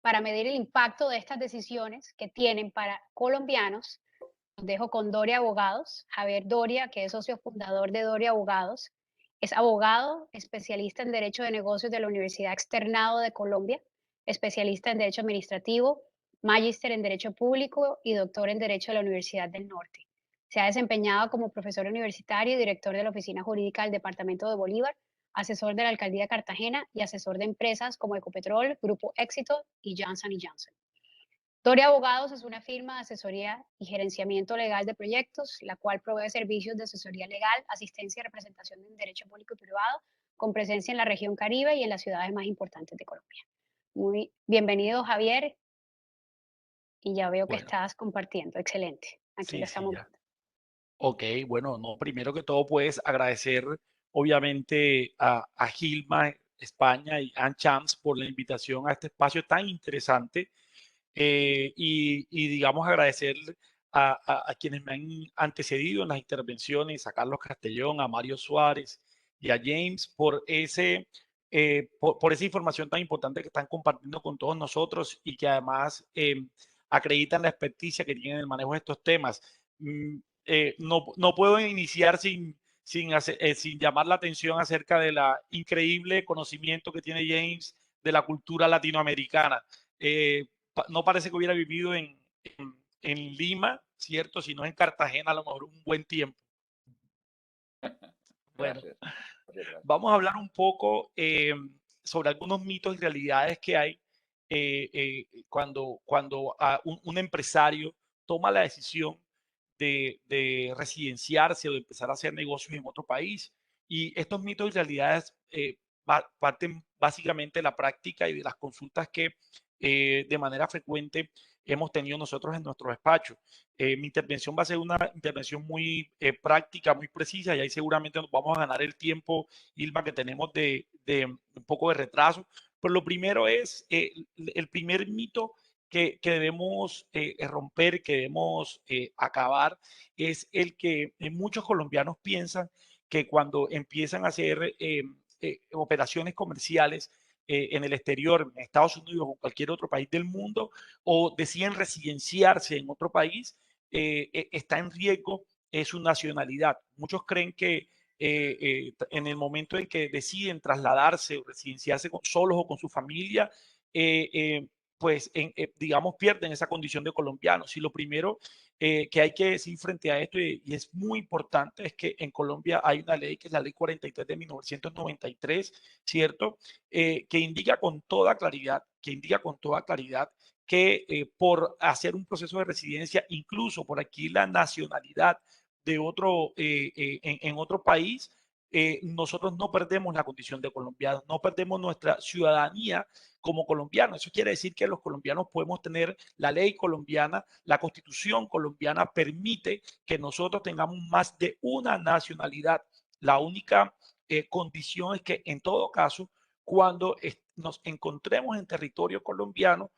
para medir el impacto de estas decisiones que tienen para colombianos, los dejo con Doria Abogados. Javier Doria, que es socio fundador de Doria Abogados, es abogado, especialista en Derecho de Negocios de la Universidad Externado de Colombia, especialista en Derecho Administrativo, magíster en Derecho Público y doctor en Derecho de la Universidad del Norte. Se ha desempeñado como profesor universitario y director de la Oficina Jurídica del Departamento de Bolívar, asesor de la Alcaldía de Cartagena y asesor de empresas como Ecopetrol, Grupo Éxito y Johnson & Johnson. Doria Abogados es una firma de asesoría y gerenciamiento legal de proyectos, la cual provee servicios de asesoría legal, asistencia y representación en derecho público y privado, con presencia en la región Caribe y en las ciudades más importantes de Colombia. Muy bienvenido, Javier. Y ya veo que Bueno, estás compartiendo. Excelente. Aquí lo sí, estamos ya. viendo. Ok, bueno, no, primero que todo, pues agradecer obviamente a Gilma España y Ann Chams por la invitación a este espacio tan interesante y digamos agradecer a quienes me han antecedido en las intervenciones, a Carlos Castellón, a Mario Suárez y a James por esa información tan importante que están compartiendo con todos nosotros y que además acreditan la experticia que tienen en el manejo de estos temas. No puedo iniciar sin llamar la atención acerca de la increíble conocimiento que tiene James de la cultura latinoamericana. No parece que hubiera vivido en Lima, ¿cierto? Sino en Cartagena a lo mejor un buen tiempo. Bueno, Gracias. Muchas gracias. Vamos a hablar un poco sobre algunos mitos y realidades que hay cuando un empresario toma la decisión de residenciarse o de empezar a hacer negocios en otro país. Y estos mitos y realidades parten básicamente de la práctica y de las consultas que de manera frecuente hemos tenido nosotros en nuestro despacho. Mi intervención va a ser una intervención muy práctica, muy precisa, y ahí seguramente nos vamos a ganar el tiempo, Ilma, que tenemos de un poco de retraso. Pero lo primero es, el primer mito que debemos romper, que debemos acabar, es el que muchos colombianos piensan que cuando empiezan a hacer operaciones comerciales en el exterior, en Estados Unidos o cualquier otro país del mundo, o deciden residenciarse en otro país, está en riesgo su nacionalidad. Muchos creen que en el momento en que deciden trasladarse o residenciarse solos o con su familia, pues digamos pierden esa condición de colombianos. Y lo primero que hay que decir frente a esto, y es muy importante, es que en Colombia hay una ley que es la ley 43 de 1993, ¿cierto? Que indica con toda claridad, que por hacer un proceso de residencia, incluso por aquí la nacionalidad de otro, en otro país, nosotros no perdemos la condición de colombianos, no perdemos nuestra ciudadanía como colombianos. Eso quiere decir que los colombianos podemos tener la ley colombiana, la constitución colombiana permite que nosotros tengamos más de una nacionalidad. La única condición es que en todo caso, cuando nos encontremos en territorio colombiano,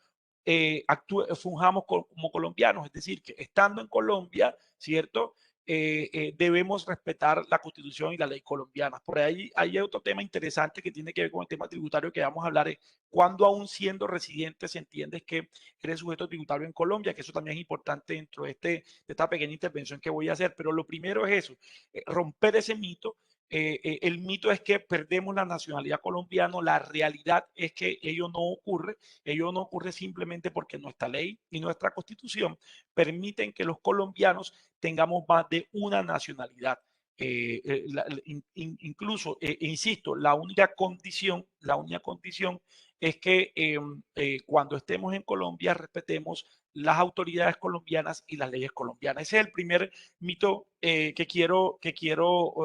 fungamos como colombianos, es decir, que estando en Colombia, ¿cierto? Debemos respetar la constitución y la ley colombiana. Por ahí hay otro tema interesante que tiene que ver con el tema tributario que vamos a hablar, es cuando aún siendo residente se entiende que eres sujeto tributario en Colombia, que eso también es importante dentro de esta pequeña intervención que voy a hacer. Pero lo primero es eso, romper ese mito. El mito es que perdemos la nacionalidad colombiana. La realidad es que ello no ocurre simplemente porque nuestra ley y nuestra constitución permiten que los colombianos tengamos más de una nacionalidad. Incluso, insisto, la única condición es que cuando estemos en Colombia respetemos las autoridades colombianas y las leyes colombianas. Ese es el primer mito que quiero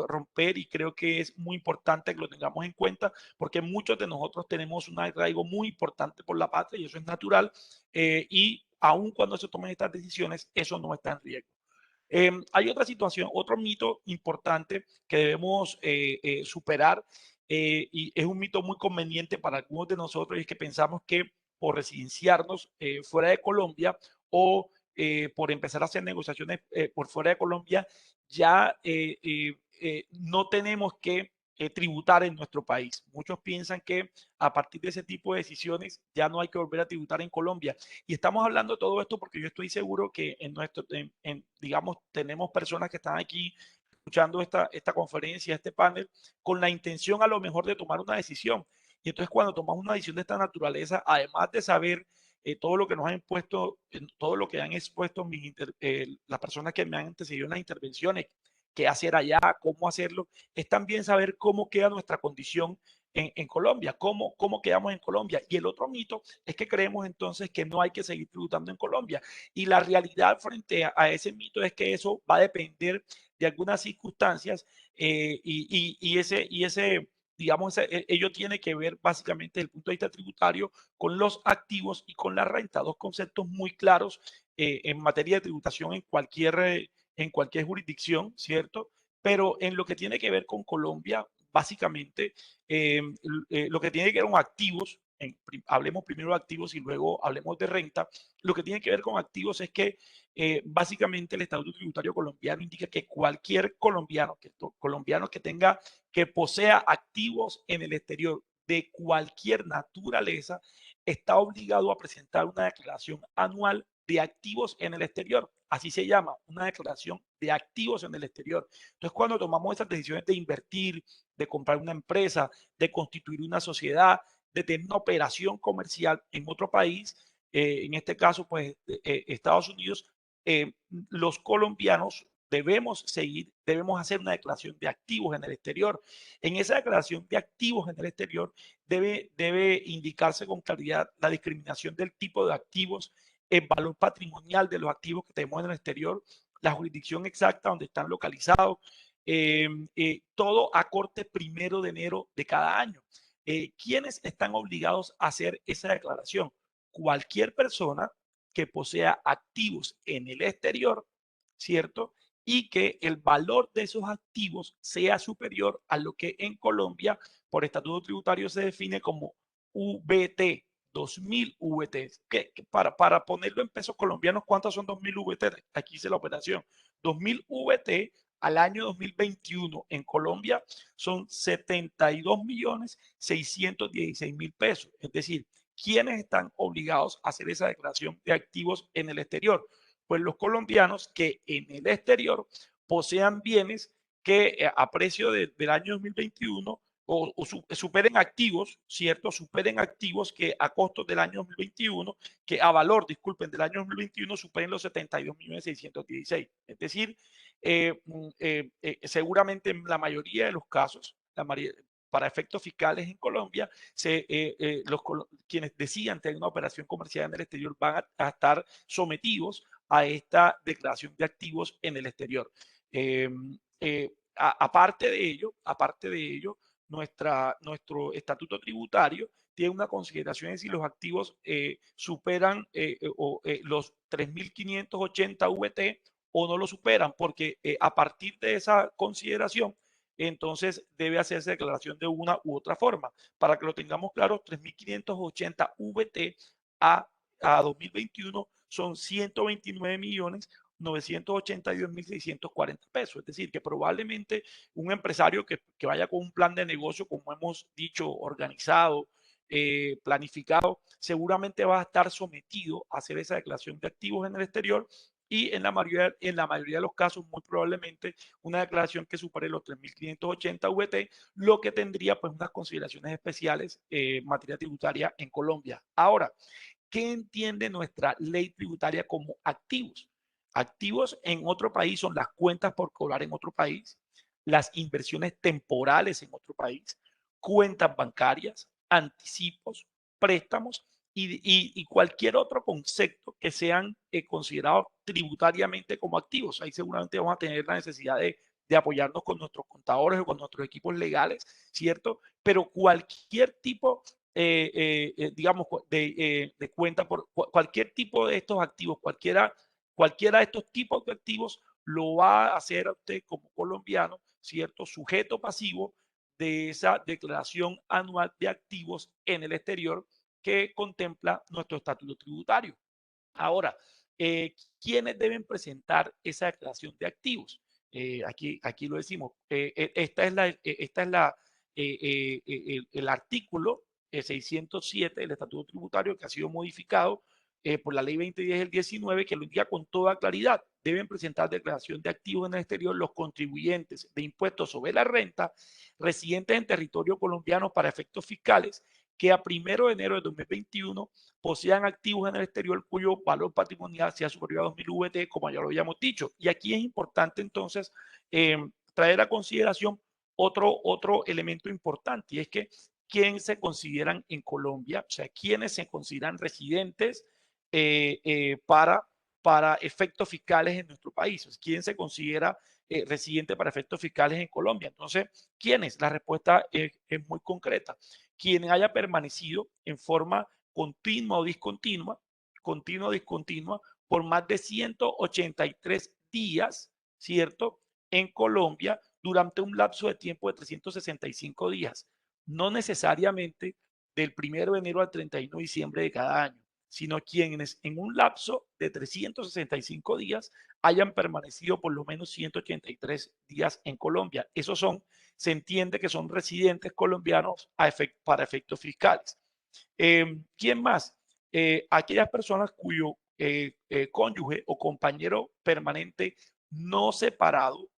romper, y creo que es muy importante que lo tengamos en cuenta, porque muchos de nosotros tenemos un arraigo muy importante por la patria y eso es natural, y aun cuando se tomen estas decisiones, eso no está en riesgo. Hay otra situación, otro mito importante que debemos superar, y es un mito muy conveniente para algunos de nosotros, y es que pensamos que por residenciarnos fuera de Colombia o por empezar a hacer negociaciones por fuera de Colombia, ya no tenemos que tributar en nuestro país. Muchos piensan que a partir de ese tipo de decisiones ya no hay que volver a tributar en Colombia. Y estamos hablando de todo esto porque yo estoy seguro que digamos, tenemos personas que están aquí escuchando esta conferencia, este panel, con la intención a lo mejor de tomar una decisión. Y entonces cuando tomamos una decisión de esta naturaleza, además de saber todo lo que nos han impuesto, todo lo que han expuesto las personas que me han antecedido en las intervenciones, qué hacer allá, cómo hacerlo, es también saber cómo queda nuestra condición en Colombia, cómo quedamos en Colombia. Y el otro mito es que creemos entonces que no hay que seguir tributando en Colombia. Y la realidad frente a ese mito es que eso va a depender de algunas circunstancias, y ese, digamos, ello tiene que ver básicamente desde el punto de vista tributario con los activos y con la renta, dos conceptos muy claros en materia de tributación en cualquier jurisdicción, ¿cierto? Pero en lo que tiene que ver con Colombia, básicamente, lo que tiene que ver con activos, hablemos primero de activos y luego hablemos de renta. Lo que tiene que ver con activos es que básicamente el Estatuto Tributario colombiano indica que cualquier colombiano que posea activos en el exterior de cualquier naturaleza está obligado a presentar una declaración anual de activos en el exterior. Así se llama, una declaración de activos en el exterior. Entonces, cuando tomamos esas decisiones de invertir, de comprar una empresa, de constituir una sociedad, de tener una operación comercial en otro país, en este caso, pues, Estados Unidos, los colombianos debemos seguir, debemos hacer una declaración de activos en el exterior. En esa declaración de activos en el exterior debe indicarse con claridad la discriminación del tipo de activos, el valor patrimonial de los activos que tenemos en el exterior, la jurisdicción exacta donde están localizados, todo a corte 1 de enero de cada año. ¿Quiénes están obligados a hacer esa declaración? Cualquier persona que posea activos en el exterior, ¿cierto? Y que el valor de esos activos sea superior a lo que en Colombia por estatuto tributario se define como VT, 2000 VT. Para ponerlo en pesos colombianos, ¿cuántos son 2000 VT? Aquí hice la operación. 2000 VT al año 2021 en Colombia son 72.616.000 pesos. Es decir, ¿quiénes están obligados a hacer esa declaración de activos en el exterior? Pues los colombianos que en el exterior posean bienes que a precio del año 2021 superen activos, ¿cierto? Superen activos que a costos del año 2021, que a valor, disculpen, del año 2021 superen los 72.616.000. Es decir, seguramente en la mayoría de los casos, para efectos fiscales en Colombia, quienes decidan tener una operación comercial en el exterior van a estar sometidos a esta declaración de activos en el exterior. Aparte de ello, nuestro estatuto tributario tiene una consideración de si los activos superan los 3.580 VT o no lo superan, porque a partir de esa consideración, entonces debe hacerse declaración de una u otra forma. Para que lo tengamos claro, 3.580 VT a 2021 son 129.982.640 pesos. Es decir, que probablemente un empresario que vaya con un plan de negocio, como hemos dicho, organizado, planificado, seguramente va a estar sometido a hacer esa declaración de activos en el exterior y en la mayoría de los casos, muy probablemente una declaración que supere los 3.580 VT, lo que tendría pues unas consideraciones especiales en materia tributaria en Colombia. Ahora, ¿qué entiende nuestra ley tributaria como activos? Activos en otro país son las cuentas por cobrar en otro país, las inversiones temporales en otro país, cuentas bancarias, anticipos, préstamos y cualquier otro concepto que sean considerados tributariamente como activos. Ahí seguramente vamos a tener la necesidad de apoyarnos con nuestros contadores o con nuestros equipos legales, ¿cierto? Pero cualquier tipo digamos, de cuenta por cualquier tipo de estos activos, cualquiera de estos tipos de activos lo va a hacer a usted como colombiano, ¿cierto? Sujeto pasivo de esa declaración anual de activos en el exterior que contempla nuestro estatuto tributario. Ahora, ¿quiénes deben presentar esa declaración de activos? Aquí lo decimos. Esta es el artículo 607 del Estatuto Tributario que ha sido modificado por la Ley 2010 del 19, que lo indica con toda claridad. Deben presentar declaración de activos en el exterior los contribuyentes de impuestos sobre la renta residentes en territorio colombiano para efectos fiscales que a 1 de enero de 2021 posean activos en el exterior cuyo valor patrimonial sea superior a 2.000 VT, como ya lo habíamos dicho. Y aquí es importante entonces traer a consideración otro elemento importante, y es que quiénes se consideran en Colombia, o sea, quiénes se consideran residentes para efectos fiscales en nuestro país, o sea, quién se considera residente para efectos fiscales en Colombia. Entonces, ¿quiénes? La respuesta es muy concreta. Quien haya permanecido en forma continua o discontinua, por más de 183 días, ¿cierto? En Colombia durante un lapso de tiempo de 365 días. No necesariamente del 1 de enero al 31 de diciembre de cada año, sino quienes en un lapso de 365 días hayan permanecido por lo menos 183 días en Colombia. Esos se entiende que son residentes colombianos para efectos fiscales. ¿Quién más? Aquellas personas cuyo cónyuge o compañero permanente no separado,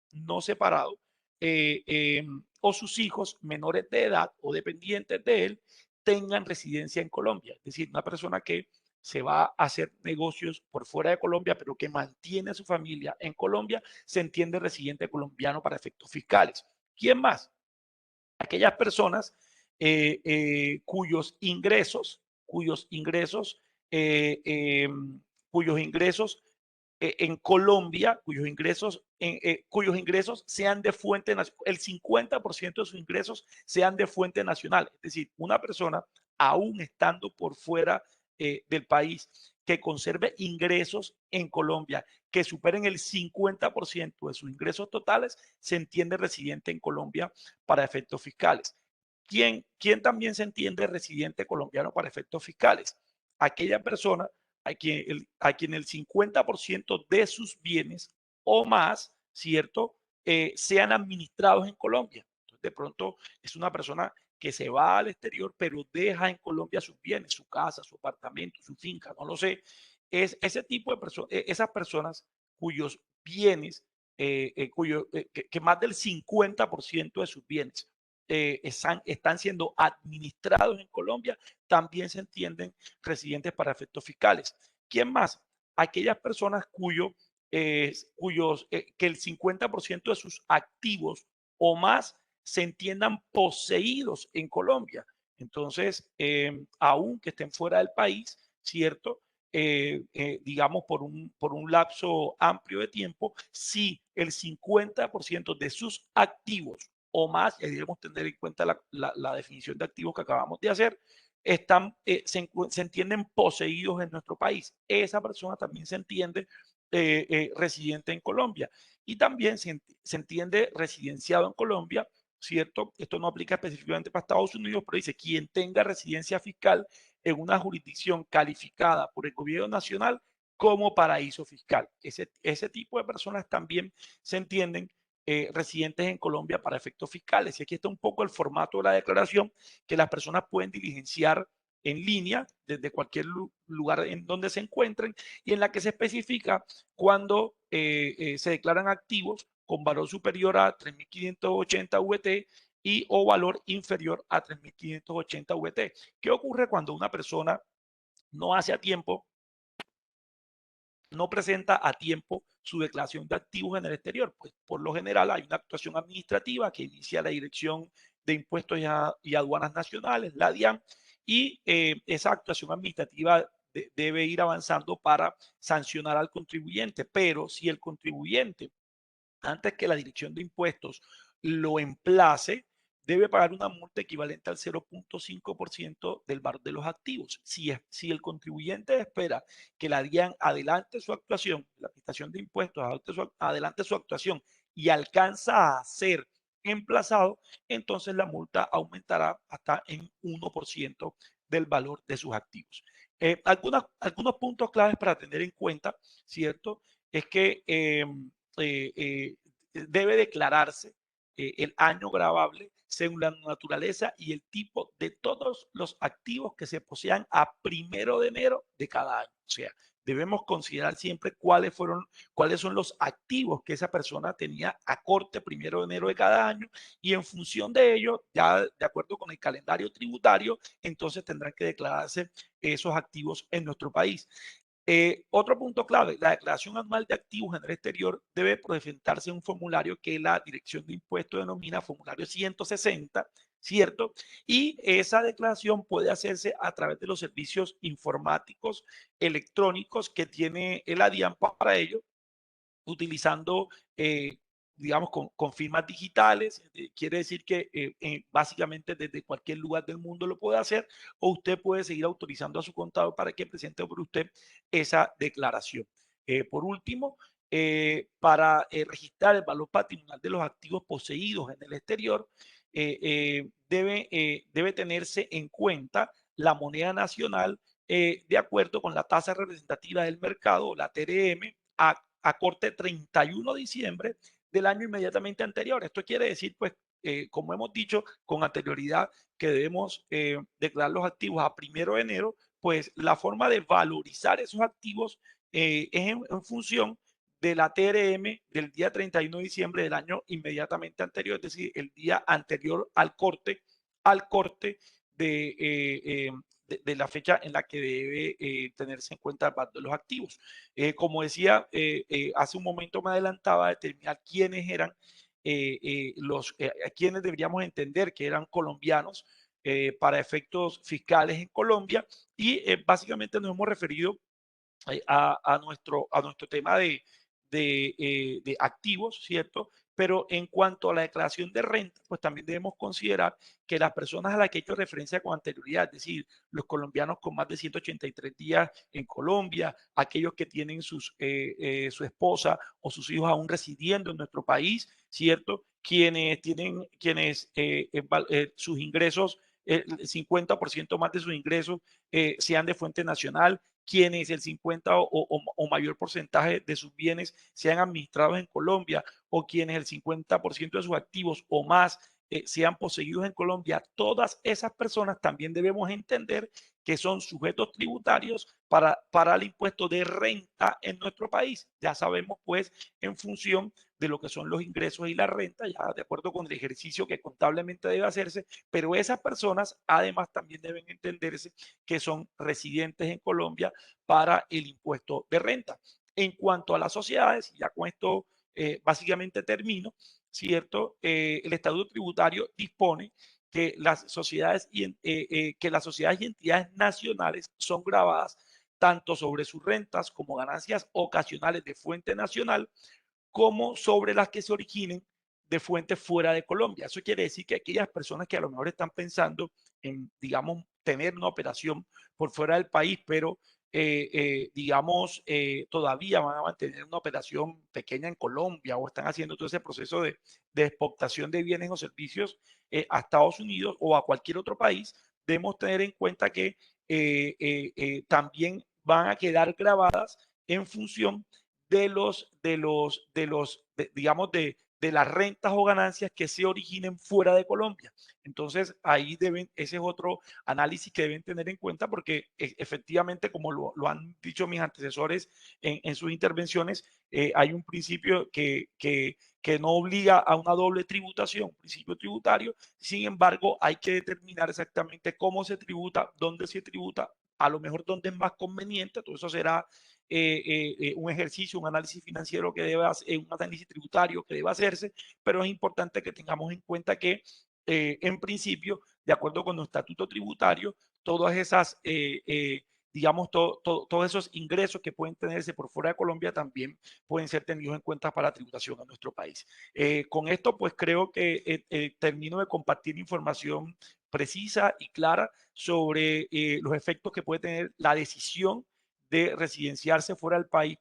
o sus hijos menores de edad o dependientes de él tengan residencia en Colombia. Es decir, una persona que se va a hacer negocios por fuera de Colombia, pero que mantiene a su familia en Colombia, se entiende residente colombiano para efectos fiscales. ¿Quién más? Aquellas personas cuyos ingresos, cuyos ingresos en Colombia, cuyos ingresos sean de fuente nacional, el 50% de sus ingresos sean de fuente nacional. Es decir, una persona, aún estando por fuera del país, que conserve ingresos en Colombia que superen el 50% de sus ingresos totales, se entiende residente en Colombia para efectos fiscales. ¿Quién también se entiende residente colombiano para efectos fiscales? Aquella persona a quien el 50% de sus bienes o más, ¿cierto? Sean administrados en Colombia. Entonces, de pronto es una persona que se va al exterior, pero deja en Colombia sus bienes, su casa, su apartamento, su finca, no lo sé. Es ese tipo de personas, esas personas cuyos bienes, que más del 50% de sus bienes están siendo administrados en Colombia, también se entienden residentes para efectos fiscales. ¿Quién más? Aquellas personas que el 50% de sus activos o más se entiendan poseídos en Colombia. Entonces, aunque estén fuera del país, ¿cierto? Digamos, por un lapso amplio de tiempo, si el 50% de sus activos o más, y debemos tener en cuenta la definición de activos que acabamos de hacer, se entienden poseídos en nuestro país. Esa persona también se entiende residente en Colombia y también se entiende residenciado en Colombia, ¿cierto? Esto no aplica específicamente para Estados Unidos, pero dice quien tenga residencia fiscal en una jurisdicción calificada por el gobierno nacional como paraíso fiscal. Ese tipo de personas también se entienden residentes en Colombia para efectos fiscales. Y aquí está un poco el formato de la declaración que las personas pueden diligenciar en línea desde cualquier lugar en donde se encuentren y en la que se especifica cuando se declaran activos con valor superior a 3.580 VT y o valor inferior a 3.580 VT. ¿Qué ocurre cuando una persona no hace a tiempo, no presenta a tiempo su declaración de activos en el exterior? Pues por lo general hay una actuación administrativa que inicia la Dirección de Impuestos y Aduanas Nacionales, la DIAN, y esa actuación administrativa debe ir avanzando para sancionar al contribuyente. Pero si el contribuyente, antes que la Dirección de Impuestos lo emplace, debe pagar una multa equivalente al 0.5% del valor de los activos. Si el contribuyente espera que la DIAN adelante su actuación, la prestación de impuestos adelante su actuación y alcanza a ser emplazado, entonces la multa aumentará hasta en 1% del valor de sus activos. Algunos puntos claves para tener en cuenta, ¿cierto? Es que debe declararse el año gravable según la naturaleza y el tipo de todos los activos que se posean a 1 de enero de cada año. O sea, debemos considerar siempre cuáles son los activos que esa persona tenía a corte 1 de enero de cada año y en función de ello, ya de acuerdo con el calendario tributario, entonces tendrán que declararse esos activos en nuestro país. Otro punto clave, la declaración anual de activos en el exterior debe presentarse en un formulario que la Dirección de Impuestos denomina formulario 160, ¿cierto? Y esa declaración puede hacerse a través de los servicios informáticos electrónicos que tiene el ADIAN para ello, utilizando digamos, con firmas digitales. Quiere decir que básicamente desde cualquier lugar del mundo lo puede hacer, o usted puede seguir autorizando a su contador para que presente por usted esa declaración. Por último, para registrar el valor patrimonial de los activos poseídos en el exterior, debe tenerse en cuenta la moneda nacional de acuerdo con la tasa representativa del mercado, la TRM, a corte 31 de diciembre del año inmediatamente anterior. Esto quiere decir, pues, como hemos dicho con anterioridad, que debemos declarar los activos a 1 de enero, pues la forma de valorizar esos activos es en función de la TRM del día 31 de diciembre del año inmediatamente anterior, es decir, el día anterior al corte de la fecha en la que debe tenerse en cuenta los activos. Como decía, hace un momento me adelantaba a determinar quiénes eran a quienes deberíamos entender que eran colombianos para efectos fiscales en Colombia, y básicamente nos hemos referido a nuestro tema de activos, ¿cierto? Pero en cuanto a la declaración de renta, pues también debemos considerar que las personas a las que he hecho referencia con anterioridad, es decir, los colombianos con más de 183 días en Colombia, aquellos que tienen su esposa o sus hijos aún residiendo en nuestro país, ¿cierto? Quienes tienen, sus ingresos, el 50% más de sus ingresos sean de fuente nacional, quienes el 50 o mayor porcentaje de sus bienes sean administrados en Colombia, o quienes el 50% de sus activos o más sean poseídos en Colombia. Todas esas personas también debemos entender que son sujetos tributarios para el impuesto de renta en nuestro país. Ya sabemos, pues, en función de lo que son los ingresos y la renta, ya de acuerdo con el ejercicio que contablemente debe hacerse, pero esas personas además también deben entenderse que son residentes en Colombia para el impuesto de renta. En cuanto a las sociedades, ya con esto básicamente termino, ¿cierto? El Estatuto Tributario dispone que las sociedades y entidades nacionales son gravadas tanto sobre sus rentas como ganancias ocasionales de fuente nacional, como sobre las que se originen de fuentes fuera de Colombia. Eso quiere decir que aquellas personas que a lo mejor están pensando en, digamos, tener una operación por fuera del país, pero todavía van a mantener una operación pequeña en Colombia, o están haciendo todo ese proceso de exportación de bienes o servicios a Estados Unidos o a cualquier otro país, debemos tener en cuenta que también van a quedar grabadas en función de las rentas o ganancias que se originen fuera de Colombia. Entonces, ahí ese es otro análisis que deben tener en cuenta, porque efectivamente, como lo han dicho mis antecesores en sus intervenciones, hay un principio que no obliga a una doble tributación, un principio tributario. Sin embargo, hay que determinar exactamente cómo se tributa, dónde se tributa, a lo mejor dónde es más conveniente. Todo eso será un ejercicio, un análisis financiero que debe hacer, un análisis tributario que debe hacerse, pero es importante que tengamos en cuenta que en principio, de acuerdo con nuestro estatuto tributario, todas esas, todos esos ingresos que pueden tenerse por fuera de Colombia también pueden ser tenidos en cuenta para la tributación a nuestro país. Con esto, pues creo que termino de compartir información precisa y clara sobre los efectos que puede tener la decisión de residenciarse fuera del país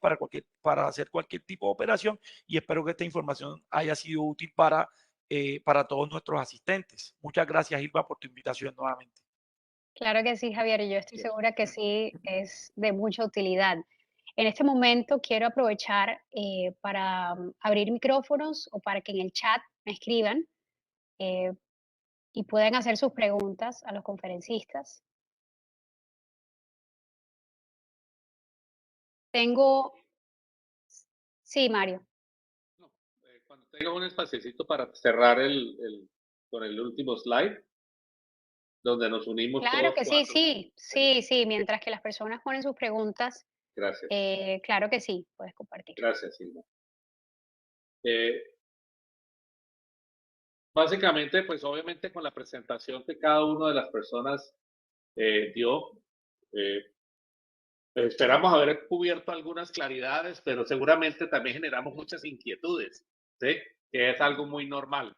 para hacer cualquier tipo de operación, y espero que esta información haya sido útil para todos nuestros asistentes. Muchas gracias, Ilva, por tu invitación nuevamente. Claro que sí, Javier, y yo estoy Yes. segura que sí es de mucha utilidad. En este momento quiero aprovechar para abrir micrófonos o para que en el chat me escriban eh, y puedan hacer sus preguntas a los conferencistas. Tengo, sí, Mario. No, cuando tenga un espacito para cerrar con el último slide, donde nos unimos Claro todos que sí, cuatro. sí, mientras que las personas ponen sus preguntas, Gracias. claro que sí, puedes compartir. Gracias, Silva. Básicamente, pues obviamente con la presentación que cada una de las personas dio, esperamos haber cubierto algunas claridades, pero seguramente también generamos muchas inquietudes, ¿sí? Que es algo muy normal.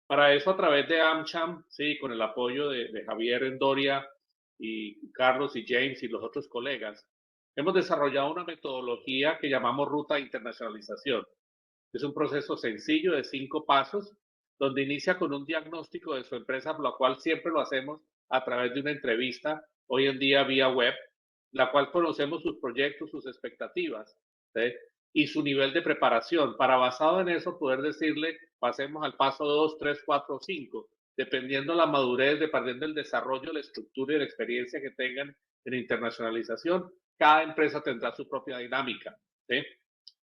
Para eso, a través de AmCham, sí, con el apoyo de Javier Endoria y Carlos y James y los otros colegas, hemos desarrollado una metodología que llamamos Ruta de Internacionalización. Es un proceso sencillo de 5 pasos, donde inicia con un diagnóstico de su empresa, por lo cual siempre lo hacemos a través de una entrevista, hoy en día vía web, la cual conocemos sus proyectos, sus expectativas, ¿sí? Y su nivel de preparación, para basado en eso poder decirle, pasemos al paso 2, 3, 4, 5, dependiendo la madurez, dependiendo del desarrollo, la estructura y la experiencia que tengan en internacionalización, cada empresa tendrá su propia dinámica, ¿sí?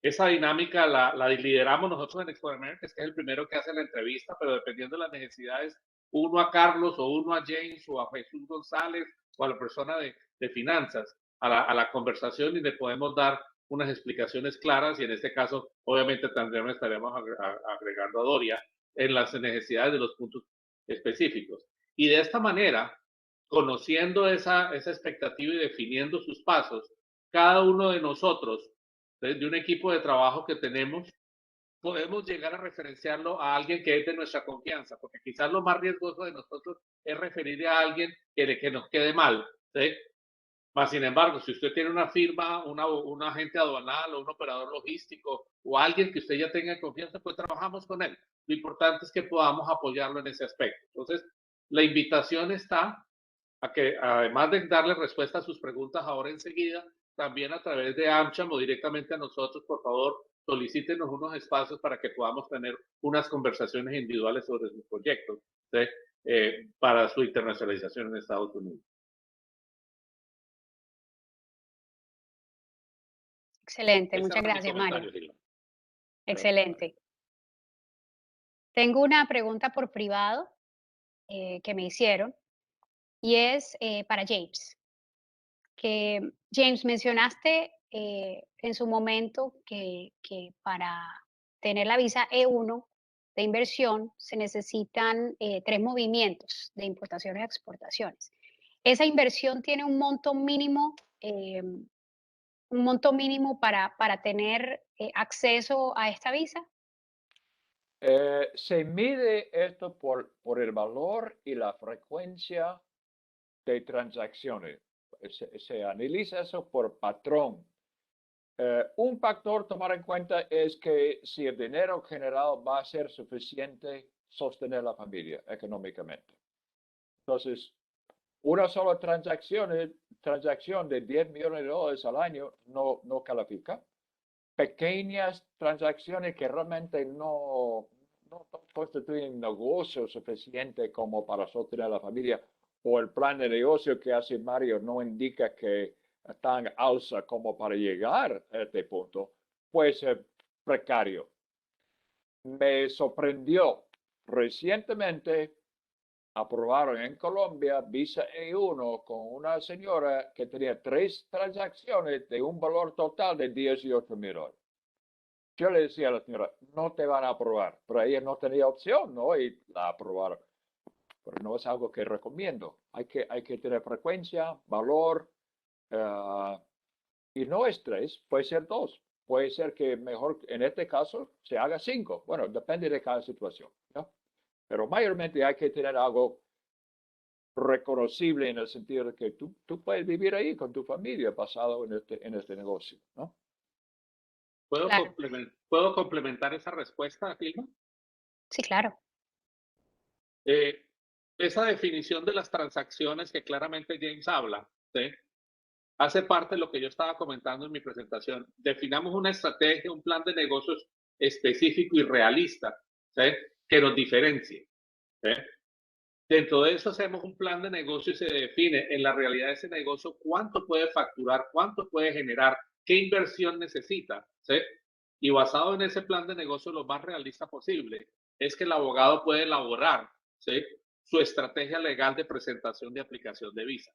Esa dinámica la lideramos nosotros en Expo Americas, que es el primero que hace la entrevista, pero dependiendo de las necesidades, uno a Carlos o uno a James o a Jesús González o a la persona de finanzas a la conversación y le podemos dar unas explicaciones claras y en este caso obviamente también estaremos agregando a Doria en las necesidades de los puntos específicos. Y de esta manera, conociendo esa expectativa y definiendo sus pasos, cada uno de nosotros, de un equipo de trabajo que tenemos, podemos llegar a referenciarlo a alguien que es de nuestra confianza, porque quizás lo más riesgoso de nosotros es referir a alguien que nos quede mal, ¿sí? Mas, sin embargo, si usted tiene una firma, un agente aduanal o un operador logístico o alguien que usted ya tenga confianza, pues trabajamos con él. Lo importante es que podamos apoyarlo en ese aspecto. Entonces, la invitación está a que, además de darle respuesta a sus preguntas ahora enseguida, también a través de AmCham o directamente a nosotros, por favor, solicítenos unos espacios para que podamos tener unas conversaciones individuales sobre sus proyectos, ¿sí? Para su internacionalización en Estados Unidos. Excelente, muchas gracias, Mario. Excelente. Tengo una pregunta por privado que me hicieron y es para James. James, mencionaste en su momento que para tener la visa E1 de inversión se necesitan 3 movimientos de importaciones y exportaciones. ¿Esa inversión tiene un monto mínimo para tener acceso a esta visa? Se mide esto por el valor y la frecuencia de transacciones. Se analiza eso por patrón. Un factor a tomar en cuenta es que si el dinero generado va a ser suficiente sostener la familia económicamente. Entonces, una sola transacción de 10 millones de dólares al año no califica. Pequeñas transacciones que realmente no constituyen negocio suficiente como para sostener la familia o el plan de negocio que hace Mario no indica que están alza como para llegar a este punto, puede ser precario. Me sorprendió recientemente aprobaron en Colombia visa E1 con una señora que tenía 3 transacciones de un valor total de $18,000. Yo le decía a la señora, no te van a aprobar, pero ella no tenía opción, ¿no? Y la aprobaron. Pero no es algo que recomiendo. Hay que tener frecuencia, valor, y no es 3, puede ser 2. Puede ser que mejor, en este caso, se haga 5. Bueno, depende de cada situación, ¿no? Pero mayormente hay que tener algo reconocible en el sentido de que tú puedes vivir ahí con tu familia basado en este negocio, ¿no? Claro. ¿Puedo complementar esa respuesta, Clima? Sí, claro. Esa definición de las transacciones que claramente James habla, ¿sí? Hace parte de lo que yo estaba comentando en mi presentación. Definamos una estrategia, un plan de negocios específico y realista, ¿sí? Que nos diferencie, ¿sí? Dentro de eso hacemos un plan de negocio y se define en la realidad de ese negocio cuánto puede facturar, cuánto puede generar, qué inversión necesita, ¿sí? Y basado en ese plan de negocio lo más realista posible es que el abogado puede elaborar, ¿sí? Su estrategia legal de presentación de aplicación de visa.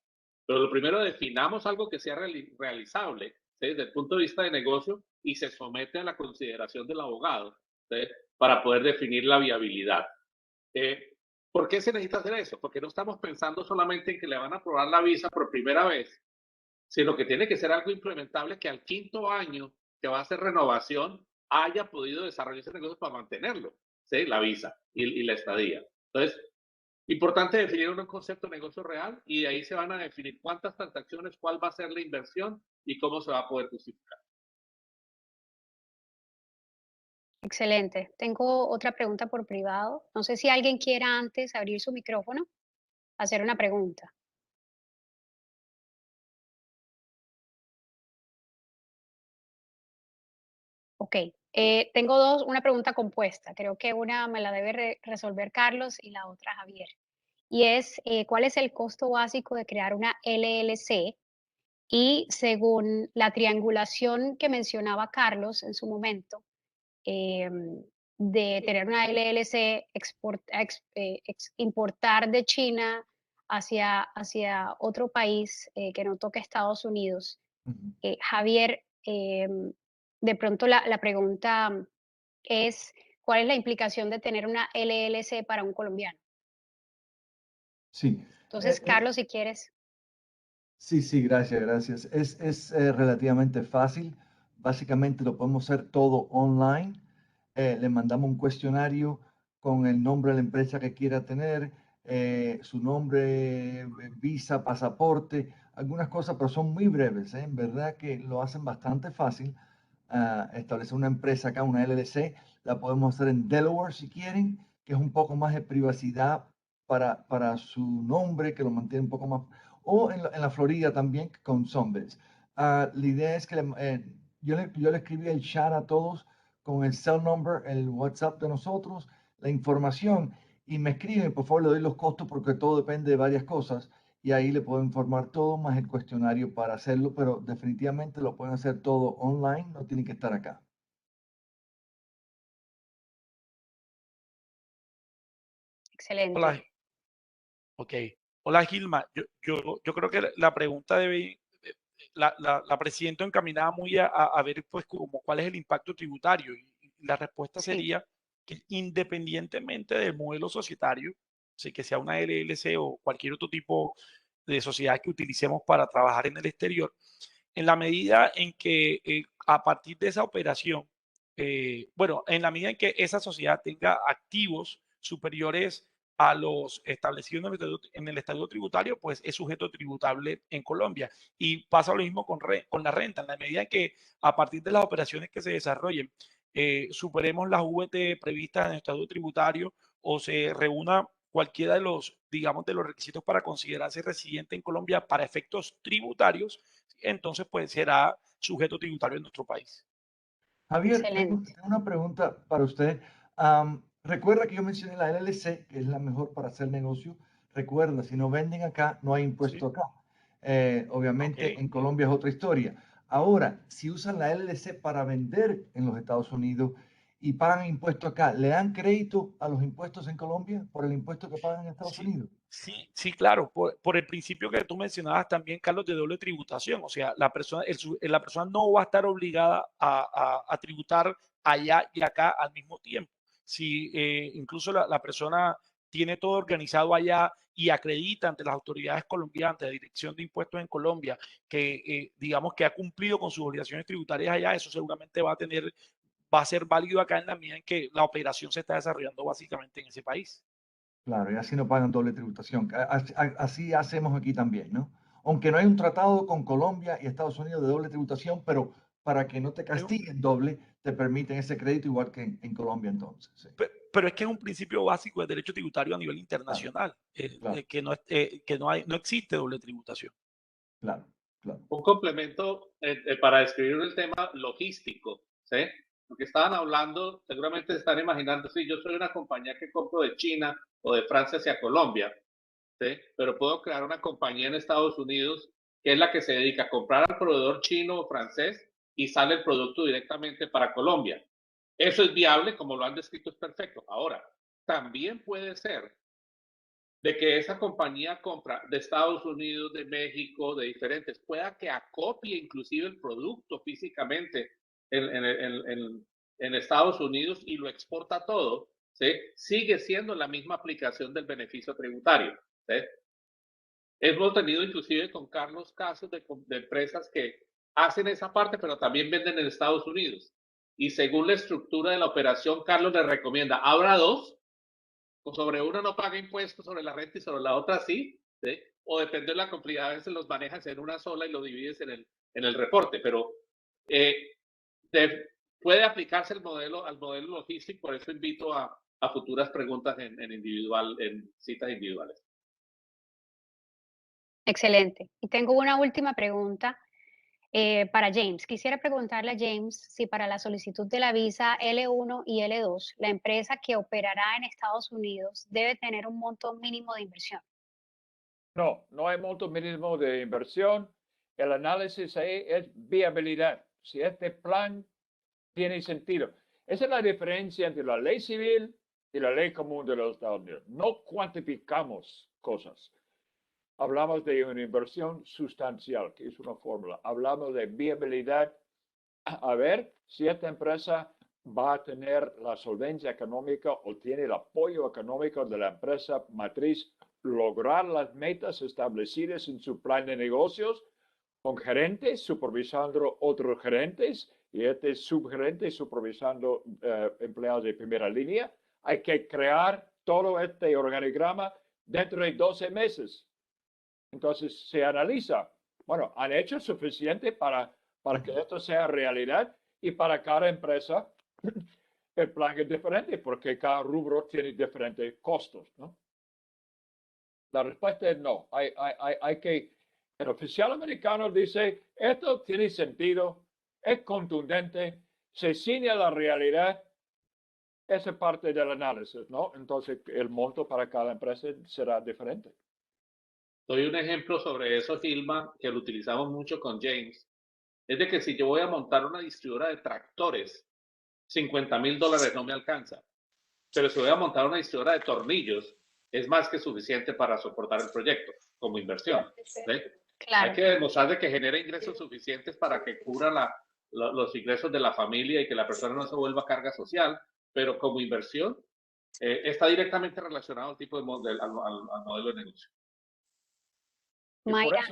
Pero lo primero, definamos algo que sea realizable, ¿sí? Desde el punto de vista de negocio y se somete a la consideración del abogado, ¿sí? Para poder definir la viabilidad. ¿Por qué se necesita hacer eso? Porque no estamos pensando solamente en que le van a aprobar la visa por primera vez, sino que tiene que ser algo implementable que al 5º año que va a hacer renovación haya podido desarrollar ese negocio para mantenerlo, ¿sí? La visa y la estadía. Entonces, importante definir un concepto de negocio real y de ahí se van a definir cuántas transacciones, cuál va a ser la inversión y cómo se va a poder justificar. Excelente. Tengo otra pregunta por privado. No sé si alguien quiera antes abrir su micrófono, hacer una pregunta. Ok. Tengo una pregunta compuesta. Creo que una me la debe resolver Carlos y la otra Javier. Y es, ¿cuál es el costo básico de crear una LLC? Y según la triangulación que mencionaba Carlos en su momento, de tener una LLC, importar de China hacia otro país que no toque Estados Unidos. Ujú. Javier, de pronto la pregunta es, ¿cuál es la implicación de tener una LLC para un colombiano? Sí. Entonces, Carlos, si quieres. Sí, sí, gracias, gracias. Es relativamente fácil. Básicamente lo podemos hacer todo online. Le mandamos un cuestionario con el nombre de la empresa que quiera tener, su nombre, visa, pasaporte, algunas cosas, pero son muy breves, ¿eh? En verdad que lo hacen bastante fácil. Establecer una empresa acá, una LLC, la podemos hacer en Delaware si quieren, que es un poco más de privacidad para su nombre, que lo mantiene un poco más, o en la Florida también con Sunbase. La idea es que yo le escribí el chat a todos con el cell number, el WhatsApp de nosotros, la información, y me escriben, por favor, le doy los costos porque todo depende de varias cosas, y ahí le puedo informar todo, más el cuestionario para hacerlo, pero definitivamente lo pueden hacer todo online, no tienen que estar acá. Excelente. Hola, ok. Hola, Gilma. Yo creo que la pregunta debe, la presidenta encaminada muy a ver, pues, como cuál es el impacto tributario. Y la respuesta Sí, sería que independientemente del modelo societario, sí, que sea una LLC o cualquier otro tipo de sociedad que utilicemos para trabajar en el exterior, en la medida en que a partir de esa operación, bueno, en la medida en que esa sociedad tenga activos superiores a los establecidos en el estatuto tributario, pues es sujeto tributable en Colombia. Y pasa lo mismo con la renta. En la medida en que a partir de las operaciones que se desarrollen, superemos las VT previstas en el estatuto tributario o se reúna cualquiera de los, digamos, de los requisitos para considerarse residente en Colombia para efectos tributarios, entonces pues será sujeto tributario en nuestro país. Javier, tengo, excelente. tengo una pregunta para usted. Recuerda que yo mencioné la LLC, que es la mejor para hacer negocio. Recuerda, si no venden acá, no hay impuesto ¿Sí? acá. Ok. Obviamente en Colombia es otra historia. Ahora, si usan la LLC para vender en los Estados Unidos y pagan impuesto acá, ¿le dan crédito a los impuestos en Colombia por el impuesto que pagan en Estados Sí, Unidos? sí, claro, por el principio que tú mencionabas también, Carlos, de doble tributación. O sea, la persona no va a estar obligada a tributar allá y acá al mismo tiempo. Si incluso la persona tiene todo organizado allá y acredita ante las autoridades colombianas, ante la Dirección de Impuestos en Colombia, que digamos que ha cumplido con sus obligaciones tributarias allá, eso seguramente va a ser válido acá en la medida en que la operación se está desarrollando básicamente en ese país. Claro, y así no pagan doble tributación. Así hacemos aquí también, ¿no? Aunque no hay un tratado con Colombia y Estados Unidos de doble tributación, pero para que no te castiguen doble, te permiten ese crédito igual que en Colombia entonces. Sí, Pero es que es un principio básico del derecho tributario a nivel claro, internacional, claro, no existe doble tributación. claro, claro. Un complemento para describir el tema logístico, ¿sí? Porque estaban hablando, seguramente se están imaginando, sí, yo soy una compañía que compro de China o de Francia hacia Colombia, ¿sí? Pero puedo crear una compañía en Estados Unidos que es la que se dedica a comprar al proveedor chino o francés y sale el producto directamente para Colombia. Eso es viable, como lo han descrito, es perfecto. Ahora, también puede ser de que esa compañía compra de Estados Unidos, de México, de diferentes, pueda que acopie inclusive el producto físicamente en Estados Unidos y lo exporta todo, ¿sí? Sigue siendo la misma aplicación del beneficio tributario, ¿sí? Hemos tenido inclusive con Carlos casos de empresas que hacen esa parte, pero también venden en Estados Unidos. Y según la estructura de la operación, Carlos les recomienda, abra dos, sobre una no paga impuestos sobre la renta y sobre la otra sí, ¿sí? O depende de la complejidad, a veces los manejas en una sola y lo divides en el reporte, pero eh, puede aplicarse al modelo logístico, por eso invito a futuras preguntas en citas individuales. Excelente. Y tengo una última pregunta para James. Quisiera preguntarle a James si para la solicitud de la visa L1 y L2, la empresa que operará en Estados Unidos debe tener un monto mínimo de inversión. No, no hay monto mínimo de inversión. El análisis ahí es viabilidad. Si este plan tiene sentido. Esa es la diferencia entre la ley civil y la ley común de los Estados Unidos. No cuantificamos cosas. Hablamos de una inversión sustancial, que es una fórmula. Hablamos de viabilidad. A ver si esta empresa va a tener la solvencia económica o tiene el apoyo económico de la empresa matriz, lograr las metas establecidas en su plan de negocios, con gerentes supervisando otros gerentes y este subgerente supervisando empleados de primera línea. Hay que crear todo este organigrama dentro de 12 meses. Entonces se analiza, bueno, ¿han hecho suficiente para que esto sea realidad? Y para cada empresa el plan es diferente porque cada rubro tiene diferentes costos, ¿no? La respuesta es no. Hay que, el oficial americano dice, esto tiene sentido, es contundente, se ciñe a la realidad. Esa es parte del análisis, ¿no? Entonces el monto para cada empresa será diferente. Doy un ejemplo sobre eso, Gilma, que lo utilizamos mucho con James. Es de que si yo voy a montar una distribuidora de tractores, $50,000 no me alcanza. Pero si voy a montar una distribuidora de tornillos, es más que suficiente para soportar el proyecto como inversión. ¿Sí? Claro. Hay que demostrar de que genera ingresos suficientes para que cubra los ingresos de la familia y que la persona no se vuelva carga social, pero como inversión está directamente relacionado al tipo de modelo, al modelo de negocio. Mayra,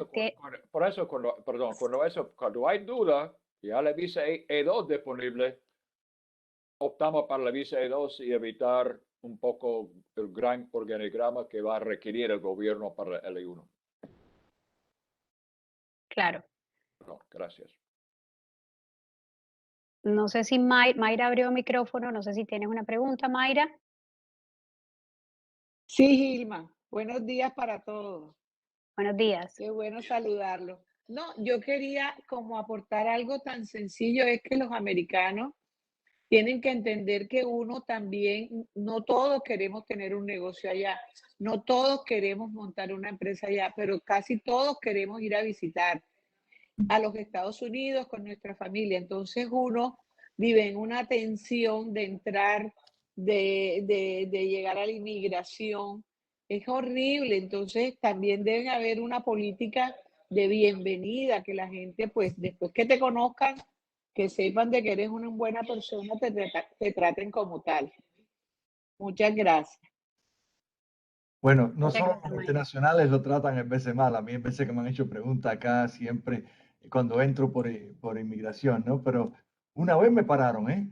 Cuando hay duda, ya la visa E2 disponible, optamos para la visa E2 y evitar un poco el gran organigrama que va a requerir el gobierno para el E1. claro. No, gracias. No sé si Mayra abrió micrófono, no sé si tienes una pregunta, Mayra. Sí, Gilma, buenos días para todos. Buenos días. Qué bueno saludarlos. No, yo quería como aportar algo tan sencillo, es que los americanos tienen que entender que uno también, no todos queremos tener un negocio allá, no todos queremos montar una empresa allá, pero casi todos queremos ir a visitar a los Estados Unidos con nuestra familia. Entonces uno vive en una tensión de entrar, de llegar a la inmigración. Es horrible. Entonces también debe haber una política de bienvenida, que la gente, pues después que te conozcan, que sepan de que eres una buena persona, te traten como tal. Muchas gracias. Bueno, no Muchas solo gracias, los Mayra. internacionales lo tratan en veces mal, a mí en veces que me han hecho preguntas acá siempre cuando entro por inmigración, ¿no? Pero una vez me pararon, ¿eh?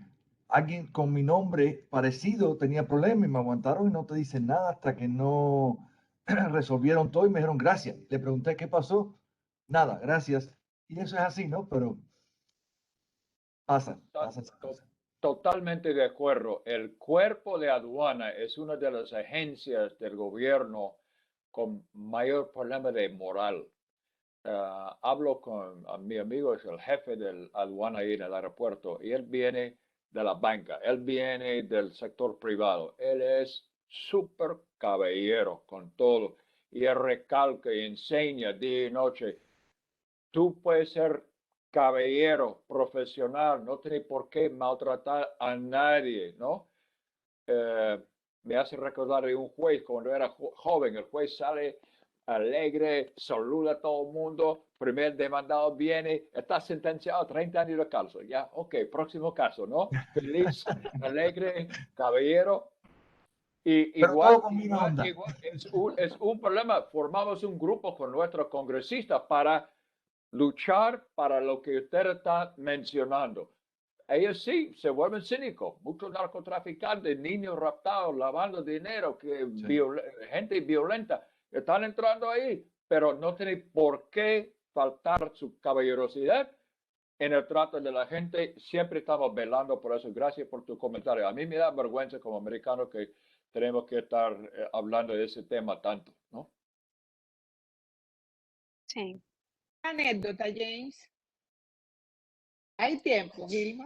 Alguien con mi nombre parecido tenía problemas y me aguantaron y no te dicen nada hasta que no resolvieron todo y me dijeron gracias. Le pregunté qué pasó, nada, gracias. Y eso es así, ¿no? Pero pasa esas cosas. Totalmente de acuerdo. El cuerpo de aduana es una de las agencias del gobierno con mayor problema de moral. Hablo con mi amigo, es el jefe del aduana ahí en el aeropuerto, y él viene de la banca, él viene del sector privado. Él es súper caballero con todo. Y él recalca y enseña día y noche. Tú puedes ser caballero, profesional, no tienes por qué maltratar a nadie, ¿no? Me hace recordar de un juez cuando era joven. El juez sale alegre, saluda a todo el mundo, primer demandado viene, está sentenciado a 30 años de cárcel. Ya, ok, próximo caso, ¿no? Feliz, alegre, caballero. Y Pero todo con mi onda. es un problema. Formamos un grupo con nuestros congresistas para luchar para lo que usted está mencionando. Ellos sí se vuelven cínicos. Muchos narcotraficantes, niños raptados, lavando dinero, gente violenta, están entrando ahí, pero no tiene por qué faltar su caballerosidad en el trato de la gente. Siempre estamos velando por eso. Gracias por tu comentario. A mí me da vergüenza como americano que tenemos que estar hablando de ese tema tanto, ¿no? Sí. Anécdota, James. Hay tiempo, Gilma.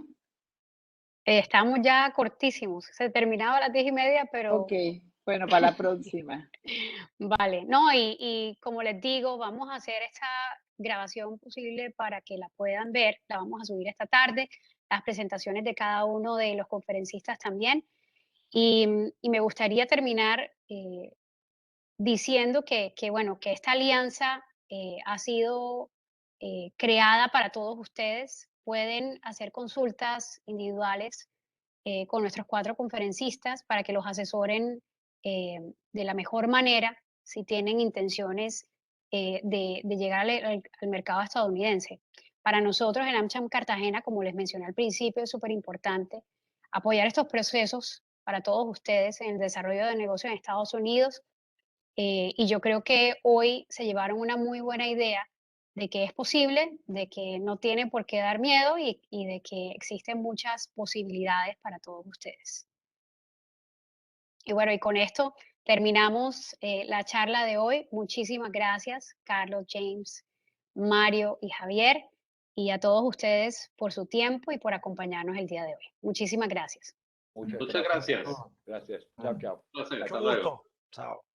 Estamos ya cortísimos. Se terminaba a las 10:30, pero Ok, bueno, para la próxima. vale. No, y como les digo, vamos a hacer esta grabación posible para que la puedan ver. La vamos a subir esta tarde. las presentaciones de cada uno de los conferencistas también. Y me gustaría terminar diciendo bueno, que esta alianza ha sido creada para todos ustedes. Pueden hacer consultas individuales con nuestros 4 conferencistas para que los asesoren de la mejor manera si tienen intenciones de llegar al mercado estadounidense. Para nosotros en AmCham Cartagena, como les mencioné al principio, es súper importante apoyar estos procesos para todos ustedes en el desarrollo de negocios en Estados Unidos. Y yo creo que hoy se llevaron una muy buena idea de que es posible, de que no tienen por qué dar miedo y de que existen muchas posibilidades para todos ustedes. Y bueno, y con esto terminamos la charla de hoy. Muchísimas gracias, Carlos, James, Mario y Javier, y a todos ustedes por su tiempo y por acompañarnos el día de hoy. Muchísimas gracias. Muchas gracias. Gracias. Chao, chao. Un placer. Mucho Hasta luego. gusto. Chao.